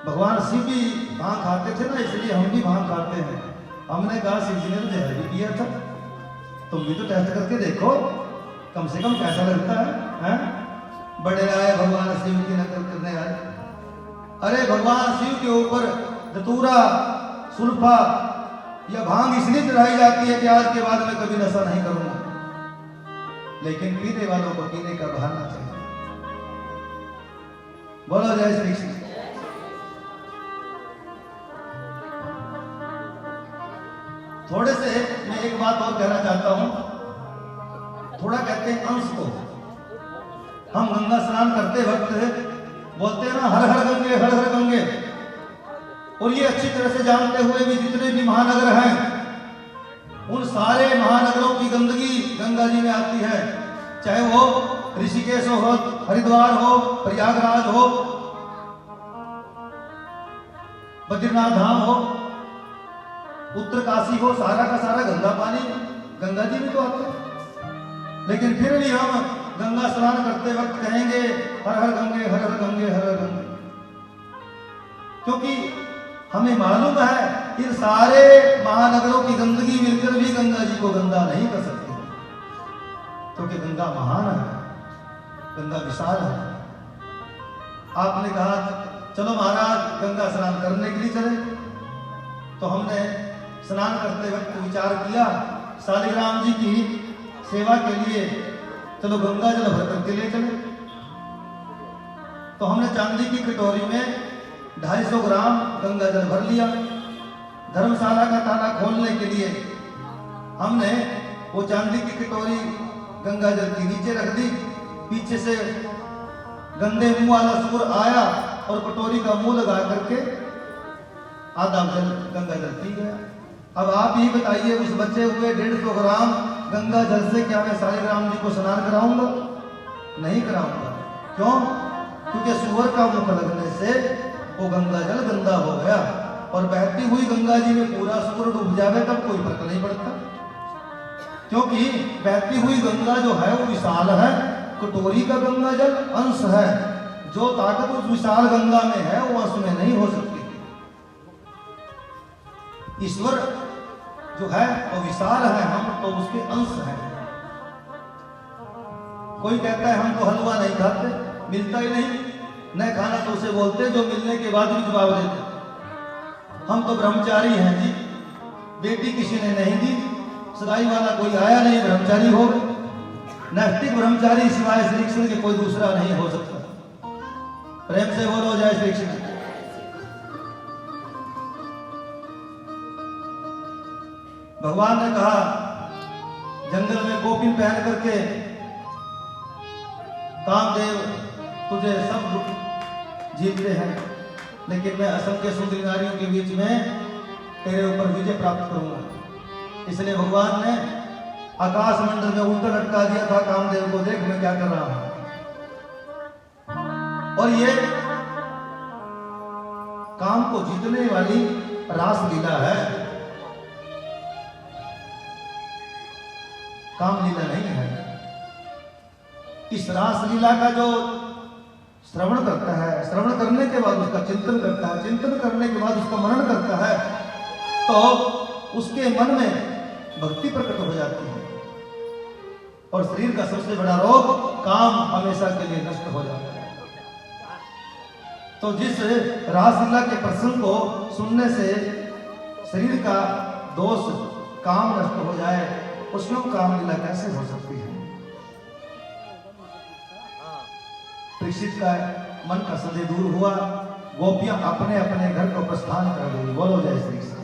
भगवान शिव भी भांग खाते थे ना, इसलिए हम भी भांग खाते हैं। हमने कहा शिव जी ने तो जहर भी पिया था, तुम भी तो टेस्ट करके देखो कम से कम कैसा लगता है? बड़े आए भगवान शिव की नकल करने आए। अरे भगवान शिव के ऊपर धतूरा, सुल्फा या भांग इसलिए चढ़ाई जाती है कि आज के बाद मैं कभी नशा नहीं करूंगा, लेकिन पीने वालों को पीने का बहाना चाहिए। बोलो जय श्री कृष्ण। थोड़े से मैं एक बात और कहना चाहता हूं। थोड़ा कहते हैं अंश को। हम गंगा स्नान करते वक्त बोलते हैं ना हर हर गंगे हर हर गंगे, और ये अच्छी तरह से जानते हुए भी जितने भी महानगर हैं उन सारे महानगरों की गंदगी गंगा जी में आती है। चाहे वो ऋषिकेश हो, हरिद्वार हो, प्रयागराज हो, बद्रीनाथ धाम हो, उत्तरकाशी हो, सारा का सारा गंगा पानी गंगा जी में तो आता है। लेकिन फिर भी हम गंगा स्नान करते वक्त कहेंगे हर हर गंगे हर हर गंगे हर हर गंगे, क्योंकि हमें मालूम है इन सारे महानगरों की गंदगी मिलकर भी गंगा जी को गंदा नहीं कर सकती, क्योंकि गंगा महान है, गंगा विशाल है। आपने कहा चलो महाराज गंगा स्नान करने के लिए चले, तो हमने स्नान करते वक्त विचार किया शालिग्राम जी की सेवा के लिए चलो गंगा जल भर करके ले चले। तो हमने चांदी की कटोरी में 250 ग्राम गंगा जल भर लिया। धर्मशाला का ताला खोलने के लिए हमने वो चांदी की कटोरी गंगा जल के नीचे रख दी। पीछे से गंदे मुंह वाला सुर आया और कटोरी का मुंह लगा करके आधा जल गंगा जल पी गया। अब आप ही बताइए उस बचे हुए 150 ग्राम गंगा जल से क्या मैं शालिग्राम जी को स्नान कराऊंगा? नहीं कराऊंगा। क्यों? क्योंकि सुअर का मुख लगने से वो गंगा जल गंदा हो गया, और बहती हुई गंगा जी में पूरा सुअर डूब जावे तब कोई फर्क नहीं पड़ता, क्योंकि बहती हुई गंगा जो है वो विशाल है। कटोरी का गंगा जल अंश है, जो ताकत उस विशाल गंगा में है वो अंश में नहीं हो सकती। ईश्वर जो है वो विशाल है, हम तो उसके अंश हैं। कोई कहता है हम तो हलवा नहीं खाते, मिलता ही नहीं, न खाना तो उसे बोलते जो मिलने के बाद भी जवाब देते। हम तो ब्रह्मचारी हैं जी, बेटी किसी ने नहीं दी, सगाई वाला कोई आया नहीं, ब्रह्मचारी हो गए। नैतिक ब्रह्मचारी सिवाय श्री कृष्ण के कोई दूसरा नहीं हो सकता। प्रेम से बोलो जय श्री कृष्ण। भगवान ने कहा जंगल में गोपी पहन करके कामदेव तुझे सब जीतते हैं, लेकिन मैं असंख्य सुंदरी नारियों के बीच में तेरे ऊपर विजय प्राप्त करूंगा। इसलिए भगवान ने आकाश मंडल में उल्टा लटका दिया था कामदेव को, देख मैं क्या कर रहा हूं। और ये काम को जीतने वाली रास लीला है, काम लीला नहीं है। इस रास लीला का जो श्रवण करता है, श्रवण करने के बाद उसका चिंतन करता है, चिंतन करने के बाद उसका मनन करता है, तो उसके मन में भक्ति प्रकट हो जाती है और शरीर का सबसे बड़ा रोग काम हमेशा के लिए नष्ट हो जाता है। तो जिस रासलीला के प्रसंग को सुनने से शरीर का दोष काम नष्ट हो जाए, उसमें काम लीला कैसे हो सकती है? परीक्षित का मन का संदेह दूर हुआ, गोपियां अपने अपने घर को प्रस्थान कर गई। बोलो जय श्री कृष्ण।